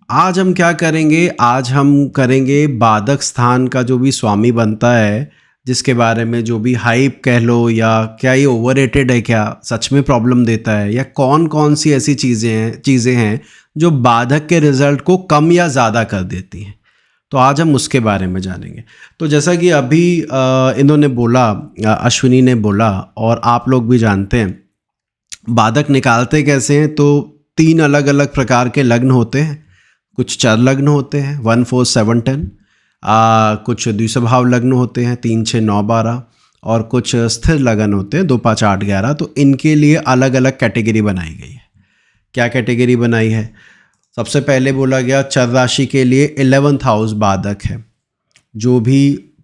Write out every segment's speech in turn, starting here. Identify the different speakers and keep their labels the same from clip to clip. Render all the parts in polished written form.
Speaker 1: आज हम क्या करेंगे, आज हम करेंगे बाधक स्थान का जो भी स्वामी बनता है, जिसके बारे में जो भी हाइप कह लो, या क्या ये ओवररेटेड है, क्या सच में प्रॉब्लम देता है, या कौन कौन सी ऐसी चीज़ें हैं जो बाधक के रिजल्ट को कम या ज़्यादा कर देती हैं। तो आज हम उसके बारे में जानेंगे। तो जैसा कि अभी इन्होंने बोला, अश्विनी ने बोला, और आप लोग भी जानते हैं, बाधक निकालते कैसे हैं। तो 3 अलग अलग प्रकार के लग्न होते हैं। कुछ चर लग्न होते हैं 1 4 7 10, कुछ द्विस्वभाव लग्न होते हैं 3 6 9 12, और कुछ स्थिर लग्न होते हैं 2 5 8 11। तो इनके लिए अलग अलग कैटेगरी बनाई गई है। क्या कैटेगरी बनाई है? सबसे पहले बोला गया चर राशि के लिए 11th हाउस बाधक है। जो भी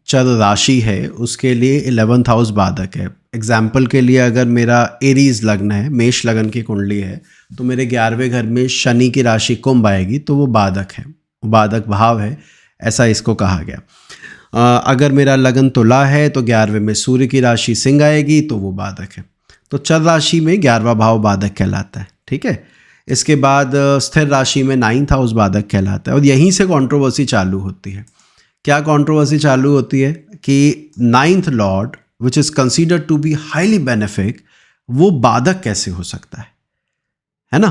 Speaker 1: चर राशि है उसके लिए 11th हाउस बाधक है। एग्जाम्पल के लिए अगर मेरा एरीज लग्न है, मेष लग्न की कुंडली है, तो मेरे 11वें घर में शनि की राशि कुंभ आएगी, तो वो बाधक है, बाधक भाव है, ऐसा इसको कहा गया। अगर मेरा लग्न तुला है तो 11वें में सूर्य की राशि सिंह आएगी, तो वो बाधक है। तो चर राशि में 11वां भाव बाधक कहलाता है। ठीक है। इसके बाद स्थिर राशि में 9th हाउस बाधक कहलाता है, और यहीं से कंट्रोवर्सी चालू होती है। क्या कंट्रोवर्सी चालू होती है कि 9th lord which is considered to be highly benefic, वो बाधक कैसे हो सकता है ना।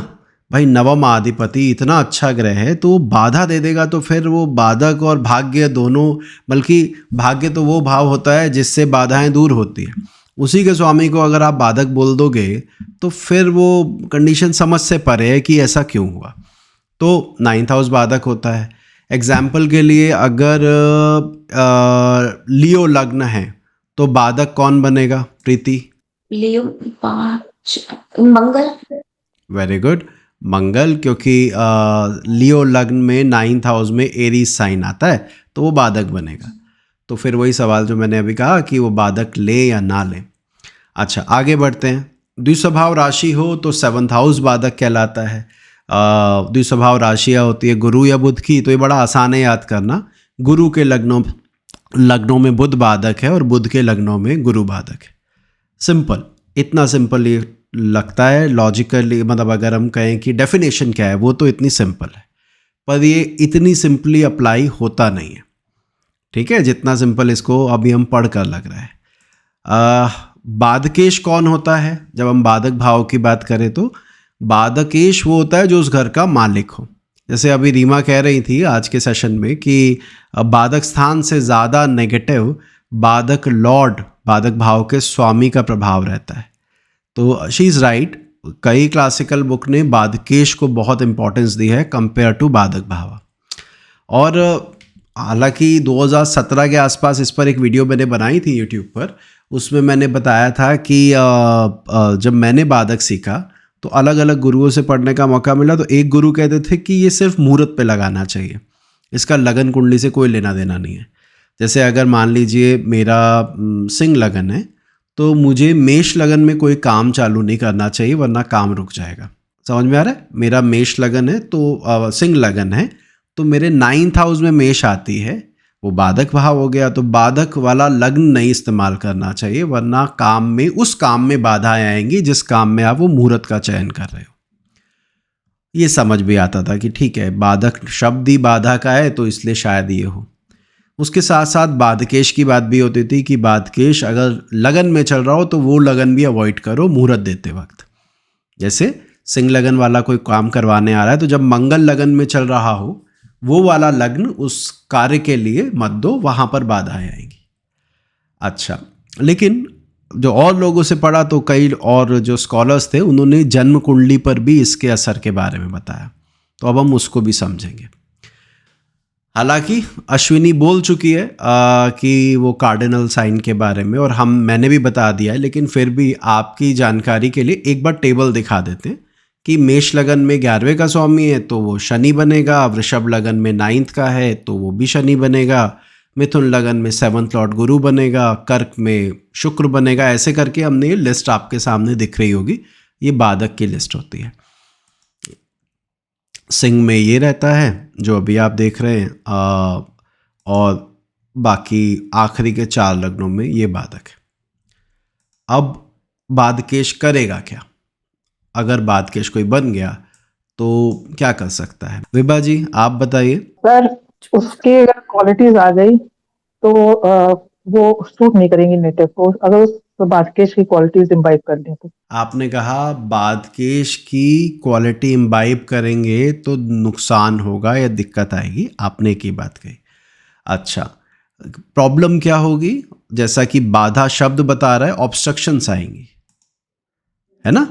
Speaker 1: भाई, नवम आधिपति इतना अच्छा ग्रह है, तो वो बाधा दे देगा, तो फिर वो बाधक और भाग्य दोनों, बल्कि भाग्य तो वो भाव होता है जिससे बाधाएं दूर होती है, उसी के स्वामी को अगर आप बाधक बोल दोगे तो फिर वो कंडीशन समझ से परे है कि ऐसा क्यों हुआ। तो 9th हाउस बाधक होता है। एग्जाम्पल के लिए अगर लियो लग्न है तो बाधक कौन बनेगा प्रीति?
Speaker 2: लियो 5 मंगल।
Speaker 1: वेरी गुड, मंगल, क्योंकि लियो लग्न में 9th हाउस में एरीज साइन आता है, तो वो बाधक बनेगा। तो फिर वही सवाल जो मैंने अभी कहा कि वो बाधक ले या ना ले। अच्छा, आगे बढ़ते हैं। द्विस्वभाव राशि हो तो 7th हाउस बाधक कहलाता है। द्विस्वभाव राशियाँ होती है गुरु या बुध की, तो ये बड़ा आसान है याद करना। गुरु के लग्नों में बुध बाधक है और बुध के लग्नों में गुरु बाधक है। सिंपल, इतना सिंपल ये लगता है लॉजिकली, मतलब अगर हम कहें कि डेफिनेशन क्या है, वो तो इतनी सिंपल है, पर ये इतनी सिंपली अप्लाई होता नहीं है। ठीक है, जितना सिंपल इसको अभी हम पढ़ कर लग रहा है। बाधकेश कौन होता है? जब हम बाधक भाव की बात करें तो बाधकेश वो होता है जो उस घर का मालिक हो। जैसे अभी रीमा कह रही थी आज के सेशन में कि बाधक स्थान से ज़्यादा नेगेटिव बाधक लॉर्ड, बाधक भाव के स्वामी का प्रभाव रहता है। तो शी इज़ राइट। कई क्लासिकल बुक ने बाधकेश को बहुत इंपॉर्टेंस दी है कंपेयर टू बाधक भाव। और हालांकि 2017 के आसपास इस पर एक वीडियो मैंने बनाई थी यूट्यूब पर। उसमें मैंने बताया था कि जब मैंने बाधक सीखा तो अलग अलग गुरुओं से पढ़ने का मौका मिला, तो एक गुरु कहते थे कि ये सिर्फ मुहूर्त पे लगाना चाहिए, इसका लगन कुंडली से कोई लेना देना नहीं है। जैसे अगर मान लीजिए मेरा सिंह लगन है, तो मुझे मेष लगन में कोई काम चालू नहीं करना चाहिए, वरना काम रुक जाएगा। समझ में आ रहा है? मेरा मेष लगन है, तो सिंह लगन है, तो मेरे 9th हाउस में मेष आती है, वो बाधक भाव हो गया। तो बाधक वाला लग्न नहीं इस्तेमाल करना चाहिए, वरना काम में, उस काम में बाधाएं आएंगी जिस काम में आप वो मुहूर्त का चयन कर रहे हो। ये समझ भी आता था कि ठीक है, बाधक शब्द ही बाधा का है, तो इसलिए शायद ये हो। उसके साथ साथ बाधकेश की बात भी होती थी कि बाधकेश अगर लगन में चल रहा हो तो वो लगन भी अवॉइड करो मुहूर्त देते वक्त। जैसे सिंह लगन वाला कोई काम करवाने आ रहा है, तो जब मंगल लगन में चल रहा हो, वो वाला लग्न उस कार्य के लिए मत दो, वहाँ पर बाधाएं आएंगी। अच्छा, लेकिन जो और लोगों से पढ़ा तो कई और जो स्कॉलर्स थे उन्होंने जन्म कुंडली पर भी इसके असर के बारे में बताया, तो अब हम उसको भी समझेंगे। हालांकि अश्विनी बोल चुकी है कि वो कार्डिनल साइन के बारे में, और मैंने भी बता दिया है, लेकिन फिर भी आपकी जानकारी के लिए एक बार टेबल दिखा देते हैं कि मेष लगन में 11वें का स्वामी है तो वो शनि बनेगा, वृषभ लगन में 9th का है तो वो भी शनि बनेगा, मिथुन लगन में 7th लॉर्ड गुरु बनेगा, कर्क में शुक्र बनेगा। ऐसे करके हमने ये लिस्ट आपके सामने दिख रही होगी, ये बाधक की लिस्ट होती है। सिंह में ये रहता है जो अभी आप देख रहे हैं, और बाकी आखिरी के 4 लग्नों में ये बाधक है। अब बाधकेश करेगा क्या? अगर बाधकेश कोई बन गया तो क्या कर सकता है? विभा जी आप बताइए।
Speaker 3: सर उसकी अगर क्वालिटीज आ गई तो वो सूट नहीं करेंगी नेटिव को, अगर उस बादकेश की क्वालिटीज इम्बाइब कर लें तो।
Speaker 1: आपने कहा बादकेश की क्वालिटी इम्बाइब करेंगे तो नुकसान होगा या दिक्कत आएगी, आपने एक ही बात कही। अच्छा, प्रॉब्लम क्या होगी? जैसा कि बाधा शब्द बता रहा है, ऑब्स्ट्रक्शंस आएंगी, है ना।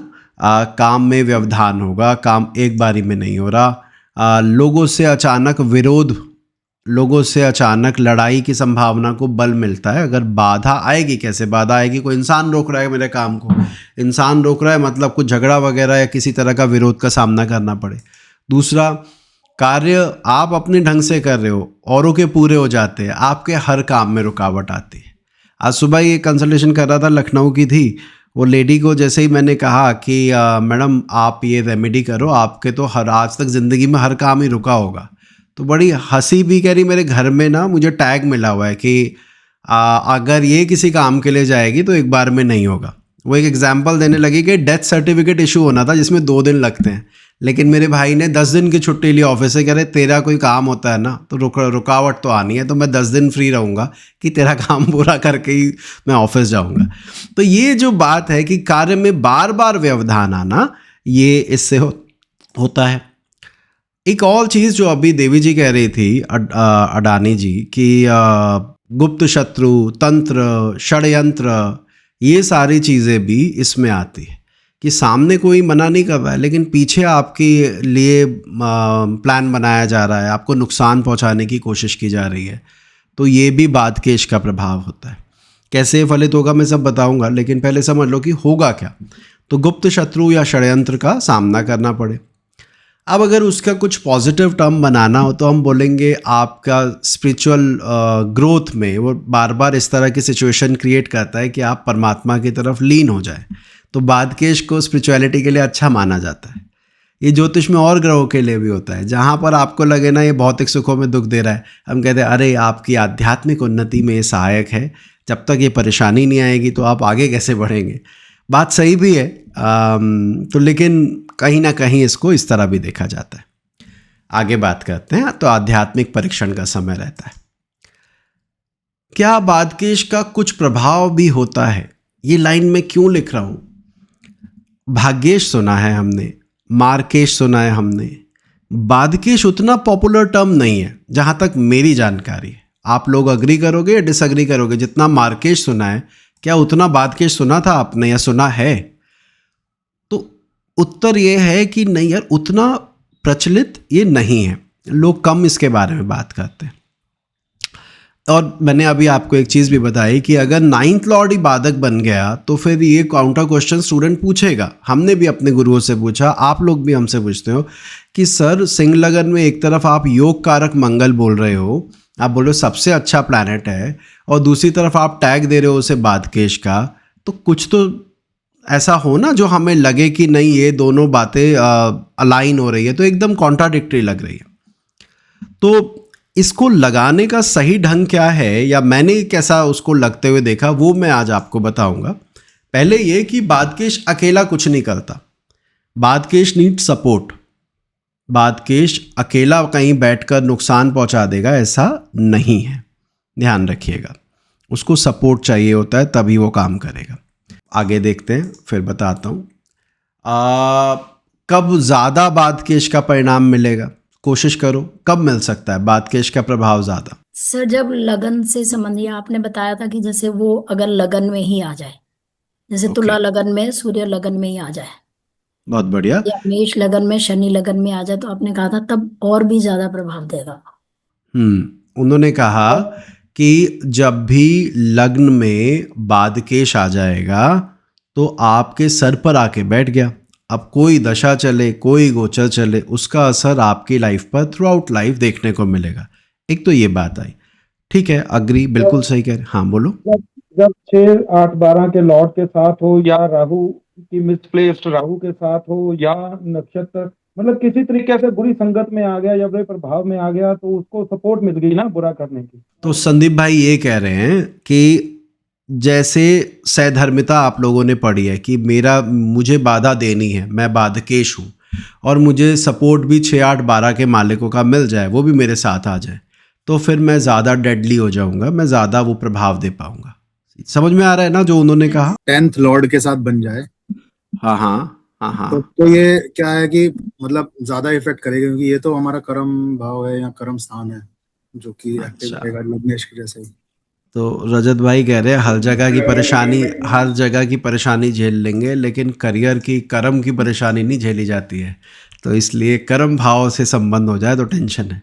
Speaker 1: काम में व्यवधान होगा, काम एक बारी में नहीं हो रहा। लोगों से अचानक विरोध, लोगों से अचानक लड़ाई की संभावना को बल मिलता है। अगर बाधा आएगी, कैसे बाधा आएगी? कोई इंसान रोक रहा है मेरे काम को, इंसान रोक रहा है मतलब कुछ झगड़ा वगैरह या किसी तरह का विरोध का सामना करना पड़े। दूसरा, कार्य आप अपने ढंग से कर रहे हो, औरों के पूरे हो जाते हैं, आपके हर काम में रुकावट आती है। आज सुबह ये कंसल्टेशन कर रहा था, लखनऊ की थी वो लेडी को, जैसे ही मैंने कहा कि मैडम आप ये रेमेडी करो, आपके तो हर आज तक ज़िंदगी में हर काम ही रुका होगा, तो बड़ी हंसी भी। कह रही मेरे घर में ना मुझे टैग मिला हुआ है कि अगर ये किसी काम के लिए जाएगी तो एक बार में नहीं होगा। वो एक एग्जांपल देने लगी कि डेथ सर्टिफिकेट इशू होना था जिसमें 2 दिन लगते हैं, लेकिन मेरे भाई ने 10 दिन की छुट्टी ली ऑफिस से। कह रहे तेरा कोई काम होता है ना तो रुकावट तो आनी है, तो मैं 10 दिन फ्री रहूँगा कि तेरा काम पूरा करके ही मैं ऑफिस जाऊँगा। तो ये जो बात है कि कार्य में बार बार व्यवधान आना, ये इससे होता है। एक और चीज़ जो अभी देवी जी कह रही थी, अडानी जी, कि गुप्त शत्रु, तंत्र, षड्यंत्र, ये सारी चीज़ें भी इसमें आती है कि सामने कोई मना नहीं कर रहा है लेकिन पीछे आपके लिए प्लान बनाया जा रहा है, आपको नुकसान पहुंचाने की कोशिश की जा रही है। तो ये भी बादकेश का प्रभाव होता है। कैसे फलित होगा मैं सब बताऊंगा, लेकिन पहले समझ लो कि होगा क्या। तो गुप्त शत्रु या षड्यंत्र का सामना करना पड़े। अब अगर उसका कुछ पॉजिटिव टर्म बनाना हो तो हम बोलेंगे आपका स्पिरिचुअल ग्रोथ में वो बार बार इस तरह की सिचुएशन क्रिएट करता है कि आप परमात्मा की तरफ लीन हो जाए। तो बादकेश को स्पिरिचुअलिटी के लिए अच्छा माना जाता है। ये ज्योतिष में और ग्रहों के लिए भी होता है। जहाँ पर आपको लगे ना ये भौतिक सुखों में दुख दे रहा है, हम कहते हैं अरे आपकी आध्यात्मिक उन्नति में ये सहायक है, जब तक ये परेशानी नहीं आएगी तो आप आगे कैसे बढ़ेंगे। बात सही भी है, तो लेकिन कहीं ना कहीं इसको इस तरह भी देखा जाता है। आगे बात करते हैं। तो आध्यात्मिक परीक्षण का समय रहता है। क्या बादकेश का कुछ प्रभाव भी होता है? ये लाइन में क्यों लिख रहा हूं? भाग्येश सुना है हमने, मार्केश सुना है हमने, बादकेश उतना पॉपुलर टर्म नहीं है जहां तक मेरी जानकारी है। आप लोग अग्री करोगे या डिसअग्री करोगे? जितना मार्केश सुना है, क्या उतना बादकेश सुना था आपने या सुना है? तो उत्तर ये है कि नहीं यार, उतना प्रचलित ये नहीं है, लोग कम इसके बारे में बात करते हैं। और मैंने अभी आपको एक चीज़ भी बताई कि अगर 9th लॉर्ड ही बाधक बन गया तो फिर ये काउंटर क्वेश्चन स्टूडेंट पूछेगा। हमने भी अपने गुरुओं से पूछा, आप लोग भी हमसे पूछते हो कि सर सिंह लगन में एक तरफ आप योग कारक मंगल बोल रहे हो, आप बोल रहे हो सबसे अच्छा प्लैनेट है, और दूसरी तरफ आप टैग दे रहे हो उसे बादकेश का, तो कुछ तो ऐसा हो ना जो हमें लगे कि नहीं ये दोनों बातें अलाइन हो रही है, तो एकदम कॉन्ट्राडिक्टरी लग रही है। तो इसको लगाने का सही ढंग क्या है या मैंने कैसा उसको लगते हुए देखा, वो मैं आज आपको बताऊंगा। पहले ये कि बादकेश अकेला कुछ नहीं करता, बादकेश नीड सपोर्ट। बादकेश अकेला कहीं बैठकर नुकसान पहुंचा देगा ऐसा नहीं है, ध्यान रखिएगा। उसको सपोर्ट चाहिए होता है तभी वो काम करेगा। आगे देखते हैं, फिर बताता हूँ कब ज़्यादा बादकेश का परिणाम मिलेगा। कोशिश करो, कब मिल सकता है बादकेश का प्रभाव ज़्यादा?
Speaker 4: सर जब लगन से संबंधित आपने बताया था कि जैसे वो अगर लगन में ही आ जाए, जैसे तुला लगन में सूर्य लगन में ही आ जाए,
Speaker 1: बहुत बढ़िया,
Speaker 4: या मेष लगन में शनि लगन में आ जाए, तो आपने कहा था तब और भी ज्यादा प्रभाव देगा।
Speaker 1: उन्होंने कहा कि जब भी लग्न में बादकेश आ जाएगा तो आपके सर पर आके बैठ गया। अब कोई दशा चले, कोई गोचर चले, उसका असर आपकी लाइफ पर थ्रू आउट लाइफ देखने को मिलेगा। एक तो ये बात आई, ठीक है, अग्री, बिल्कुल सही कह रहे। हाँ बोलो।
Speaker 3: जब 6, 8, 12 के लॉर्ड के साथ हो, या राहु की मिसप्लेस्ड राहु के साथ हो, या नक्षत्र मतलब किसी तरीके से बुरी संगत में आ गया या बुरे प्रभाव में आ गया, तो उसको सपोर्ट मिल गई ना बुरा करने की।
Speaker 1: तो संदीप भाई ये कह रहे हैं कि जैसे सैधर्मिता आप लोगों ने पढ़ी है कि मुझे बाधा देनी है, मैं बादकेश हूँ, और मुझे सपोर्ट भी 6 8 12 के मालिकों का मिल जाए, वो भी मेरे साथ आ जाए, तो फिर मैं ज़्यादा डेडली हो जाऊंगा, मैं ज़्यादा वो प्रभाव दे पाऊंगा। समझ में आ रहा है ना जो उन्होंने कहा?
Speaker 5: 10th लॉर्ड के साथ बन जाए
Speaker 1: हाँ हाँ हाँ हाँ।
Speaker 5: तो ये क्या है कि मतलब ज्यादा इफेक्ट करेगा, क्योंकि ये तो हमारा कर्म भाव है या कर्म स्थान है जो कि एक्टिव
Speaker 1: अच्छा,
Speaker 5: रहेगा लग्नेश के जैसे ही।
Speaker 1: तो रजत भाई कह रहे हैं हर जगह की परेशानी झेल लेंगे, लेकिन करियर की, कर्म की परेशानी नहीं झेली जाती है, तो इसलिए कर्म भाव से संबंध हो जाए तो टेंशन है।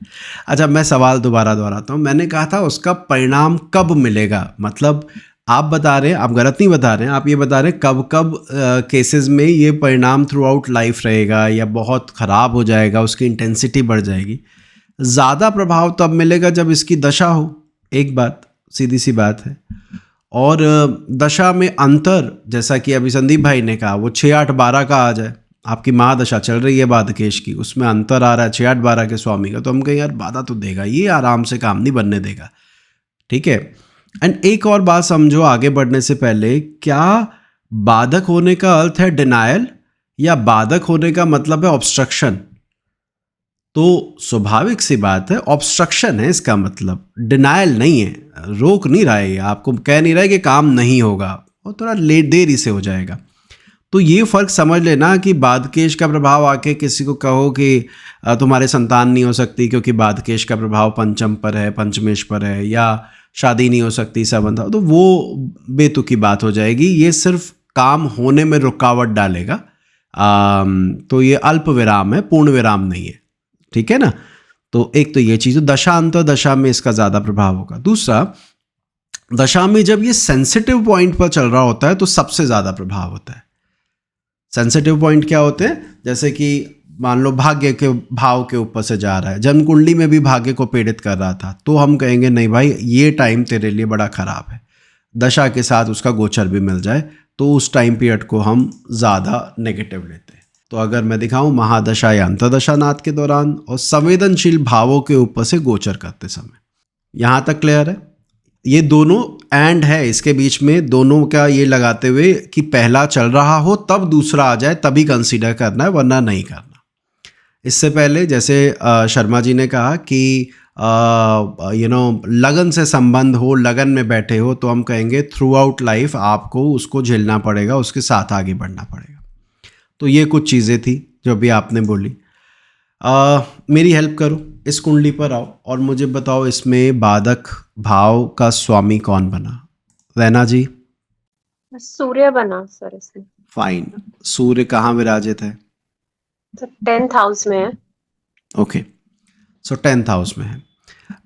Speaker 1: अच्छा, मैं सवाल दोबारा दोहराता हूँ। मैंने कहा था उसका परिणाम कब मिलेगा, मतलब आप बता रहे हैं, आप गलत नहीं बता रहे हैं, आप ये बता रहे हैं कब कब केसेस में ये परिणाम थ्रू आउट लाइफ रहेगा या बहुत ख़राब हो जाएगा, उसकी इंटेंसिटी बढ़ जाएगी। ज़्यादा प्रभाव तब मिलेगा जब इसकी दशा हो, एक बात, सीधी सी बात है। और दशा में अंतर, जैसा कि अभी संदीप भाई ने कहा, वो 6 8 12 का आ जाए, आपकी महादशा चल रही है बाधकेश की, उसमें अंतर आ रहा है 6 8 12 के स्वामी का, तो हम कहें यार बाधा तो देगा, ये आराम से काम नहीं बनने देगा, ठीक है। एंड एक और बात समझो आगे बढ़ने से पहले, क्या बाधक होने का अर्थ है डिनायल, या बाधक होने का मतलब है ऑब्स्ट्रक्शन? तो स्वाभाविक सी बात है, ऑब्स्ट्रक्शन है इसका मतलब, डिनायल नहीं है, रोक नहीं रहा है, आपको कह नहीं रहा है कि काम नहीं होगा, और थोड़ा लेट देरी से हो जाएगा। तो ये फ़र्क समझ लेना कि बाधकेश का प्रभाव आके किसी को कहो कि तुम्हारे संतान नहीं हो सकती क्योंकि बाधकेश का प्रभाव पंचम पर है, पंचमेश पर है, या शादी नहीं हो सकती संबंध, तो वो बेतुकी बात हो जाएगी, ये सिर्फ काम होने में रुकावट डालेगा। तो ये अल्प विराम है, पूर्ण विराम नहीं है, ठीक है ना। तो एक तो ये चीज़, तो दशा अंतर दशा में इसका ज़्यादा प्रभाव होगा। दूसरा, दशा में जब ये सेंसिटिव पॉइंट पर चल रहा होता है तो सबसे ज़्यादा प्रभाव होता है। सेंसिटिव पॉइंट क्या होते हैं, जैसे कि मान लो भाग्य के भाव के ऊपर से जा रहा है, जन्म कुंडली में भी भाग्य को पीड़ित कर रहा था, तो हम कहेंगे नहीं भाई ये टाइम तेरे लिए बड़ा ख़राब है। दशा के साथ उसका गोचर भी मिल जाए तो उस टाइम पीरियड को हम ज़्यादा नेगेटिव लेते हैं। तो अगर मैं दिखाऊं महादशा या अंतर्दशा नाथ के दौरान और संवेदनशील भावों के ऊपर से गोचर करते समय, यहाँ तक क्लियर है? ये दोनों एंड है, इसके बीच में दोनों का ये लगाते हुए कि पहला चल रहा हो तब दूसरा आ जाए तभी कंसीडर करना है, वरना नहीं करना। इससे पहले जैसे शर्मा जी ने कहा कि लगन से संबंध हो, लगन में बैठे हो, तो हम कहेंगे थ्रू आउट लाइफ आपको उसको झेलना पड़ेगा, उसके साथ आगे बढ़ना पड़ेगा। तो ये कुछ चीज़ें थी जो अभी आपने बोली। मेरी हेल्प करो, इस कुंडली पर आओ और मुझे बताओ इसमें बाधक भाव का स्वामी कौन बना? रैना जी।
Speaker 6: सूर्य बना सर इसमें।
Speaker 1: फाइन। सूर्य कहाँ विराजित है?
Speaker 6: तो 10th हाउस में है।
Speaker 1: ओके, सो 10th हाउस में है।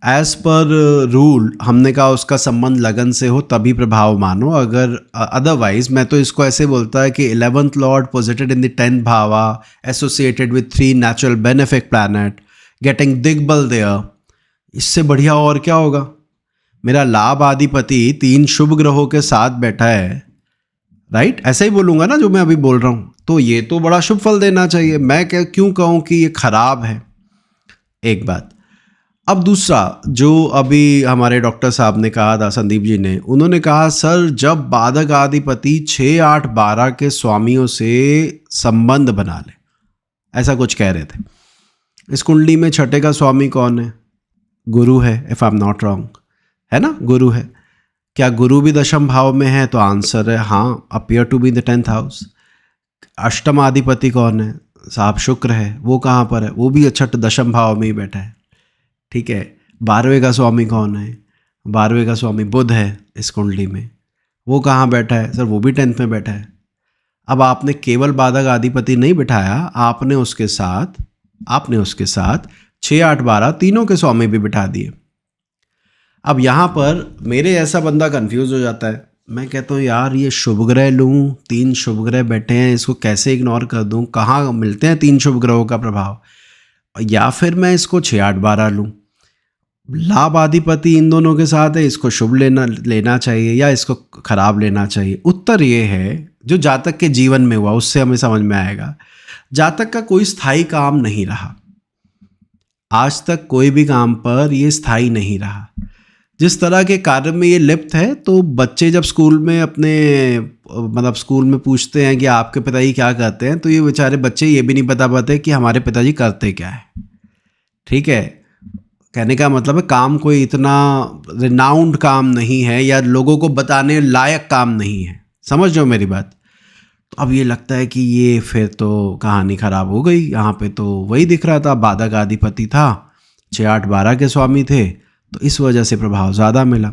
Speaker 1: एज पर रूल हमने कहा उसका संबंध लगन से हो तभी प्रभाव मानो, अगर अदरवाइज मैं तो इसको ऐसे बोलता है कि 11th lord posited in the 10th भावा associated with 3 natural benefic planet getting दिग्बल देयर, इससे बढ़िया और क्या होगा? मेरा लाभ आधिपति 3 शुभ ग्रहों के साथ बैठा है, राइट? ऐसे ही बोलूँगा ना जो मैं अभी बोल रहा हूँ, तो ये तो बड़ा शुभ फल देना चाहिए। मैं क्यों कहूँ कि ये खराब है? एक बात। अब दूसरा, जो अभी हमारे डॉक्टर साहब ने कहा था, संदीप जी ने, उन्होंने कहा सर जब बाधक आधिपति 6 8 12 के स्वामियों से संबंध बना ले, ऐसा कुछ कह रहे थे। इस कुंडली में छठे का स्वामी कौन है? गुरु है, if I am not wrong, है ना? गुरु है। क्या गुरु भी दशम भाव में है? तो आंसर है हाँ, appear to be the 10th house. अष्टम अधिपति कौन है? साहब शुक्र है। वो कहाँ पर है? वो भी छठ दशम भाव में ही बैठा है, ठीक है। 12वें का स्वामी कौन है? 12वें का स्वामी बुध है इस कुंडली में। वो कहाँ बैठा है? सर वो भी 10th में बैठा है। अब आपने केवल बाधक अधिपति नहीं बिठाया, आपने उसके साथ 6 8 12 तीनों के स्वामी भी बिठा दिए। अब यहाँ पर मेरे ऐसा बंदा कंफ्यूज हो जाता है। मैं कहता हूँ यार ये शुभ ग्रह लूँ, 3 शुभ ग्रह बैठे हैं, इसको कैसे इग्नोर कर दूँ? कहाँ मिलते हैं 3 शुभ ग्रहों का प्रभाव? या फिर मैं इसको 6 8 12 लूँ, लाभ अधिपति इन दोनों के साथ है, इसको शुभ लेना चाहिए या इसको खराब लेना चाहिए? उत्तर ये है जो जातक के जीवन में हुआ उससे हमें समझ में आएगा। जातक का कोई स्थायी काम नहीं रहा, आज तक कोई भी काम पर ये स्थायी नहीं रहा। जिस तरह के कार्य में ये लिप्त है, तो बच्चे जब स्कूल में अपने मतलब स्कूल में पूछते हैं कि आपके पिताजी क्या करते हैं, तो ये बेचारे बच्चे ये भी नहीं बता पाते कि हमारे पिताजी करते क्या है। ठीक है, कहने का मतलब है काम कोई इतना रिनाउंड काम नहीं है या लोगों को बताने लायक काम नहीं है। समझ रहे हो मेरी बात? तो अब ये लगता है कि ये फिर तो कहानी ख़राब हो गई। यहाँ पे तो वही दिख रहा था, बाधक आधिपति था, 6 8 12 के स्वामी थे, तो इस वजह से प्रभाव ज़्यादा मिला।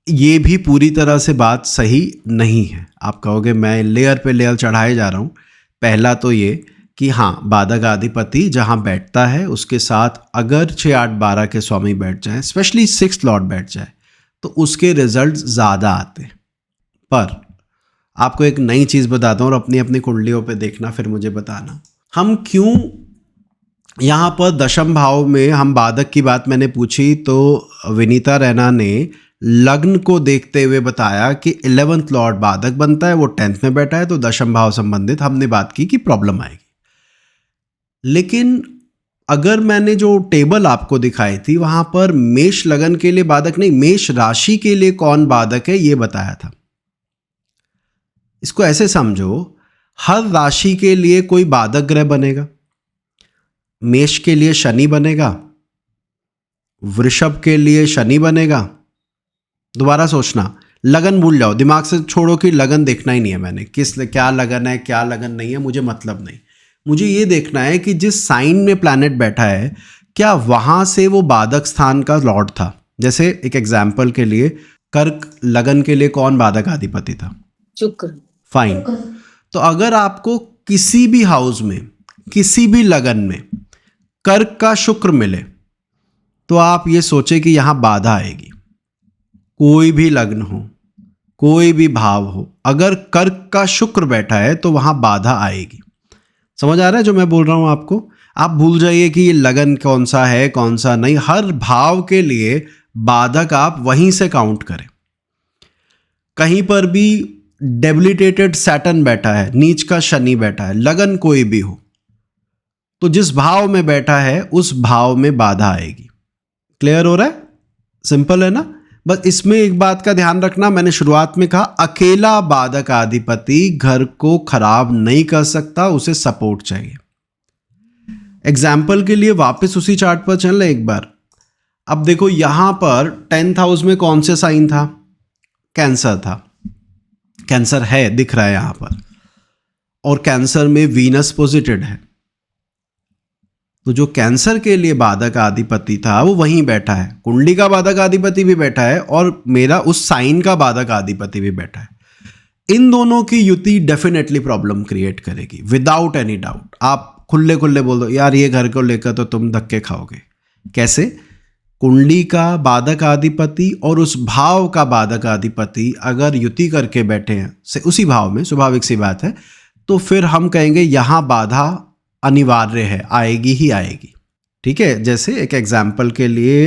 Speaker 1: ये भी पूरी तरह से बात सही नहीं है। आप कहोगे मैं लेयर पे लेयर चढ़ाए जा रहा हूँ। पहला तो ये कि हाँ, बाधक आधिपति जहाँ बैठता है उसके साथ अगर 6 8 12 के स्वामी बैठ जाएं, स्पेशली 6th लॉर्ड बैठ जाए, तो उसके रिजल्ट ज़्यादा आते हैं। पर आपको एक नई चीज़ बताता हूँ और अपनी अपनी कुंडलियों पे देखना, फिर मुझे बताना हम क्यों यहाँ पर दशम भाव में हम बाधक की बात मैंने पूछी, तो विनीता रैना ने लग्न को देखते हुए बताया कि 11th लॉर्ड बाधक बनता है, वो 10th में बैठा है, तो दशम भाव संबंधित हमने बात की कि प्रॉब्लम आएगी। लेकिन अगर मैंने जो टेबल आपको दिखाई थी वहाँ पर मेष लगन के लिए बाधक नहीं, मेष राशि के लिए कौन बाधक है ये बताया था। इसको ऐसे समझो, हर राशि के लिए कोई बाधक ग्रह बनेगा। मेष के लिए शनि बनेगा, वृषभ के लिए शनि बनेगा। दोबारा सोचना, लगन भूल जाओ, दिमाग से छोड़ो कि लगन देखना ही नहीं है मैंने, किस क्या लगन है क्या लगन नहीं है मुझे मतलब नहीं। मुझे ये देखना है कि जिस साइन में प्लैनेट बैठा है क्या वहाँ से वो बाधक स्थान का लॉर्ड था। जैसे एक एग्जाम्पल के लिए, कर्क लगन के लिए कौन बाधक अधिपति था?
Speaker 4: शुक्र।
Speaker 1: फाइन। तो अगर आपको किसी भी हाउस में किसी भी लगन में कर्क का शुक्र मिले, तो आप ये सोचे कि यहाँ बाधा आएगी। कोई भी लग्न हो, कोई भी भाव हो, अगर कर्क का शुक्र बैठा है तो वहाँ बाधा आएगी। समझ आ रहा है जो मैं बोल रहा हूँ आपको? आप भूल जाइए कि ये लगन कौन सा है कौन सा नहीं। हर भाव के लिए बाधक आप वहीं से काउंट करें। कहीं पर भी डेबिलिटेटेड सैटर्न बैठा है, नीच का शनि बैठा है, लगन कोई भी हो, तो जिस भाव में बैठा है उस भाव में बाधा आएगी। क्लियर हो रहा है? सिंपल है ना? बस इसमें एक बात का ध्यान रखना, मैंने शुरुआत में कहा अकेला बाधक आधिपति घर को खराब नहीं कर सकता, उसे सपोर्ट चाहिए। एग्जाम्पल के लिए वापस उसी चार्ट पर चल एक बार। अब देखो यहां पर 10th हाउस में कौन से साइन था? कैंसर था। कैंसर है, दिख रहा है यहां पर, और कैंसर में वीनस पोजिटेड है। तो जो कैंसर के लिए बाधक आधिपति था वो वहीं बैठा है, कुंडली का बाधक आधिपति भी बैठा है और मेरा उस साइन का बाधक आधिपति भी बैठा है। इन दोनों की युति डेफिनेटली प्रॉब्लम क्रिएट करेगी, विदाउट एनी डाउट। आप खुले खुले बोल दो यार ये घर को लेकर तो तुम धक्के खाओगे। कैसे? कुंडली का बाधक आधिपति और उस भाव का बाधक आधिपति अगर युति करके बैठे हैं से उसी भाव में, स्वाभाविक सी बात है, तो फिर हम कहेंगे यहाँ बाधा अनिवार्य है, आएगी ही आएगी। ठीक है, जैसे एक एग्जाम्पल के लिए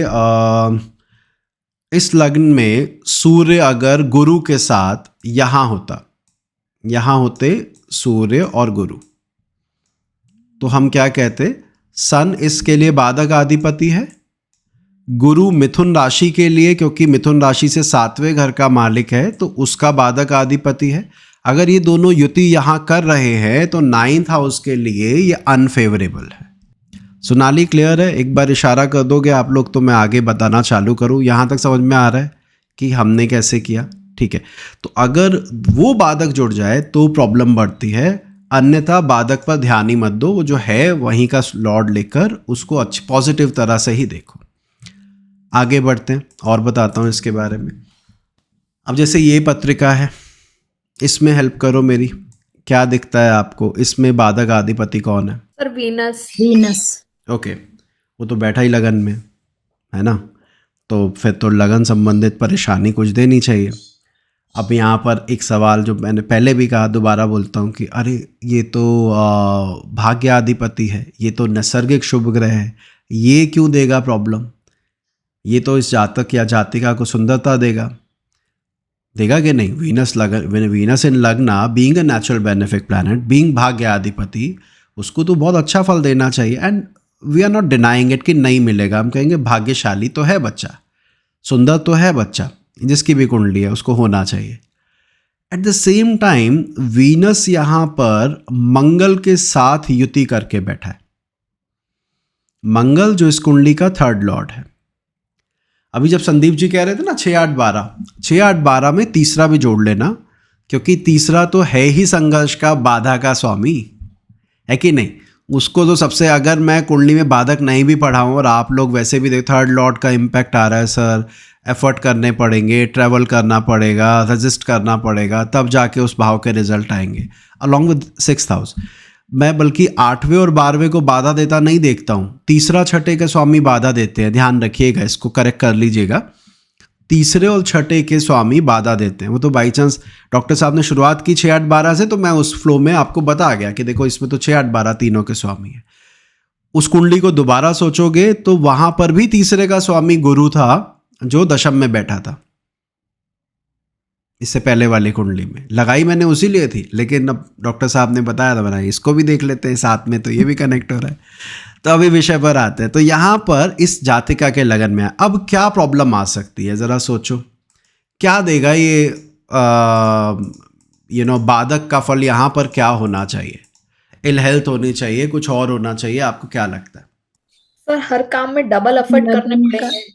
Speaker 1: इस लग्न में सूर्य अगर गुरु के साथ यहाँ होता, यहाँ होते सूर्य और गुरु, तो हम क्या कहते? सन इसके लिए बाधक आधिपति है, गुरु मिथुन राशि के लिए, क्योंकि मिथुन राशि से 7वें घर का मालिक है तो उसका बाधक आधिपति है। अगर ये दोनों युति यहाँ कर रहे हैं तो 9th हाउस के लिए ये अनफेवरेबल है। सोनाली क्लियर है? एक बार इशारा कर दोगे आप लोग तो मैं आगे बताना चालू करूँ। यहाँ तक समझ में आ रहा है कि हमने कैसे किया? ठीक है, तो अगर वो बाधक जुड़ जाए तो प्रॉब्लम बढ़ती है, अन्यथा बाधक पर ध्यान ही मत दो। वो जो है वहीं का लॉर्ड लेकर उसको अच्छी पॉजिटिव तरह से ही देखो। आगे बढ़ते हैं और बताता हूँ इसके बारे में। अब जैसे ये पत्रिका है, इसमें हेल्प करो मेरी, क्या दिखता है आपको? इसमें बाधक आधिपति कौन है?
Speaker 6: Sir Venus.
Speaker 4: वीनस।
Speaker 1: ओके, वो तो बैठा ही लगन में है ना, तो फिर तो लगन संबंधित परेशानी कुछ देनी चाहिए। अब यहाँ पर एक सवाल जो मैंने पहले भी कहा, दोबारा बोलता हूँ कि अरे ये तो भाग्याधिपति है, ये तो नैसर्गिक शुभ ग्रह है, ये क्यों देगा प्रॉब्लम? ये तो इस जातक या जातिका को सुंदरता देगा कि नहीं? वीनस इन लग्ना being a natural benefic planet, being भाग्याधिपति, उसको तो बहुत अच्छा फल देना चाहिए। And we are not denying it कि नहीं मिलेगा, हम कहेंगे भाग्यशाली तो है बच्चा, सुंदर तो है बच्चा, जिसकी भी कुंडली है उसको होना चाहिए। At the same time Venus यहाँ पर मंगल के साथ युति करके बैठा है। मंगल जो इस कुंडली का थर्ड लॉर्ड है। अभी जब संदीप जी कह रहे थे ना 6 8 12, 6 8 12 में तीसरा भी जोड़ लेना, क्योंकि तीसरा तो है ही संघर्ष का, बाधा का स्वामी है कि नहीं। उसको तो सबसे, अगर मैं कुंडली में बाधक नहीं भी पढ़ाऊँ और आप लोग वैसे भी देख, थर्ड लॉर्ड का इम्पैक्ट आ रहा है सर, एफर्ट करने पड़ेंगे, ट्रैवल करना पड़ेगा, रजिस्ट करना पड़ेगा, तब जाके उस भाव के रिजल्ट आएंगे अलॉन्ग विद 6th हाउस। मैं बल्कि 8वें और 12वें को बाधा देता नहीं देखता हूँ, तीसरा छठे के स्वामी बाधा देते हैं, ध्यान रखिएगा, इसको करेक्ट कर लीजिएगा। तीसरे और छठे के स्वामी बाधा देते हैं। वो तो बाई चांस डॉक्टर साहब ने शुरुआत की 6 8 12 से, तो मैं उस फ्लो में आपको बता गया कि देखो इसमें तो 6 8 12 तीनों के स्वामी हैं। उस कुंडली को दोबारा सोचोगे तो वहां पर भी तीसरे का स्वामी गुरु था जो दशम में बैठा था। इससे पहले वाली कुंडली में लगाई मैंने उसी लिए थी, लेकिन अब डॉक्टर साहब ने बताया था, बनाया इसको भी देख लेते हैं साथ में, तो ये भी कनेक्ट हो रहा है। तो अभी विषय पर आते हैं। तो यहाँ पर इस जातिका के लगन में अब क्या प्रॉब्लम आ सकती है, ज़रा सोचो क्या देगा ये बाधक का फल यहाँ पर क्या होना चाहिए? इल हेल्थ होनी चाहिए, कुछ और होना चाहिए, आपको क्या लगता है?
Speaker 7: सर हर काम में डबल एफर्ट करने
Speaker 4: लगन का
Speaker 7: पड़ेंगे।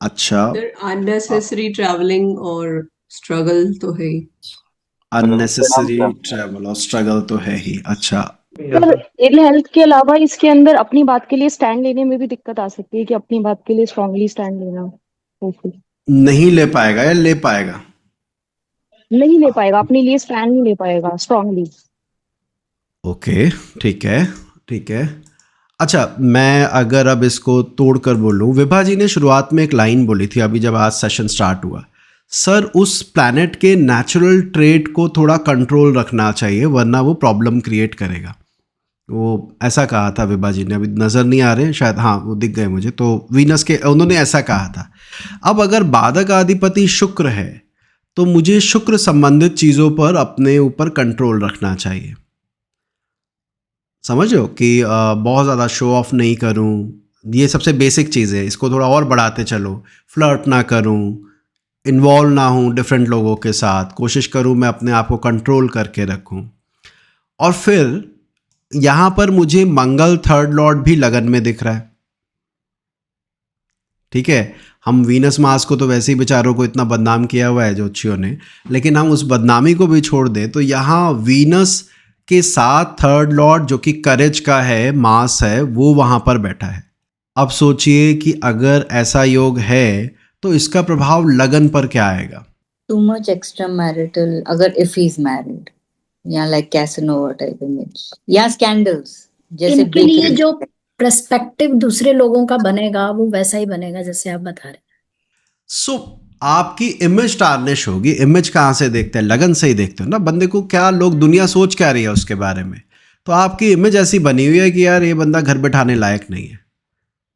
Speaker 1: अच्छा,
Speaker 8: अननेसेसरी ट्रैवलिंग और स्ट्रगल तो है ही।
Speaker 1: अननेसेसरी ट्रैवल और स्ट्रगल तो है ही। अच्छा,
Speaker 9: पर इल हेल्थ के अलावा इसके अंदर अपनी बात के लिए स्टैंड लेने में भी दिक्कत आ सकती है कि अपनी बात के लिए स्ट्रांगली स्टैंड लेना हो, फिर
Speaker 1: नहीं ले पाएगा या ले पाएगा?
Speaker 9: नहीं ले पाएगा, अपने लिए स्टैंड नहीं ले पाएगा स्ट्रांगली।
Speaker 1: ओके, ठीक है, ठीक है। अच्छा, मैं अगर अब इसको तोड़कर बोलूं, विभा जी ने शुरुआत में एक लाइन बोली थी अभी जब आज सेशन स्टार्ट हुआ, सर उस प्लैनेट के नेचुरल ट्रेट को थोड़ा कंट्रोल रखना चाहिए वरना वो प्रॉब्लम क्रिएट करेगा। वो ऐसा कहा था विभा जी ने, अभी नज़र नहीं आ रहे शायद, हाँ वो दिख गए मुझे, तो वीनस के उन्होंने ऐसा कहा था। अब अगर बाधक अधिपति शुक्र है तो मुझे शुक्र संबंधित चीज़ों पर अपने ऊपर कंट्रोल रखना चाहिए। समझो कि बहुत ज़्यादा शो ऑफ नहीं करूं, ये सबसे बेसिक चीज़ है, इसको थोड़ा और बढ़ाते चलो। फ्लर्ट ना करूं, इन्वॉल्व ना हूं डिफरेंट लोगों के साथ, कोशिश करूं मैं अपने आप को कंट्रोल करके रखूं। और फिर यहाँ पर मुझे मंगल थर्ड लॉर्ड भी लगन में दिख रहा है। ठीक है, हम वीनस मास को तो वैसे ही बेचारों को इतना बदनाम किया हुआ है ज्योतिषियों ने, लेकिन हम उस बदनामी को भी छोड़ दें तो यहाँ वीनस के साथ थर्ड लॉर्ड जो कि करेज का है, मास है, वो वहाँ पर बैठा है। अब सोचिए कि अगर ऐसा योग है तो इसका प्रभाव लगन पर क्या आएगा?
Speaker 10: Too much extramarital, अगर if he's married, या like Casanova type image, या scandals, जैसे
Speaker 4: इनके लिए
Speaker 10: bakery।
Speaker 4: जो पर्सपेक्टिव दूसरे लोगों का बनेगा वो वैसा ही बनेगा जैसे आप बता रहे।
Speaker 1: सो आपकी इमेज टार्निश होगी। इमेज कहाँ से देखते हैं? लगन से ही देखते हो ना बंदे को, क्या लोग दुनिया सोच क्या रही है उसके बारे में। तो आपकी इमेज ऐसी बनी हुई है कि यार ये बंदा घर बैठाने लायक नहीं है।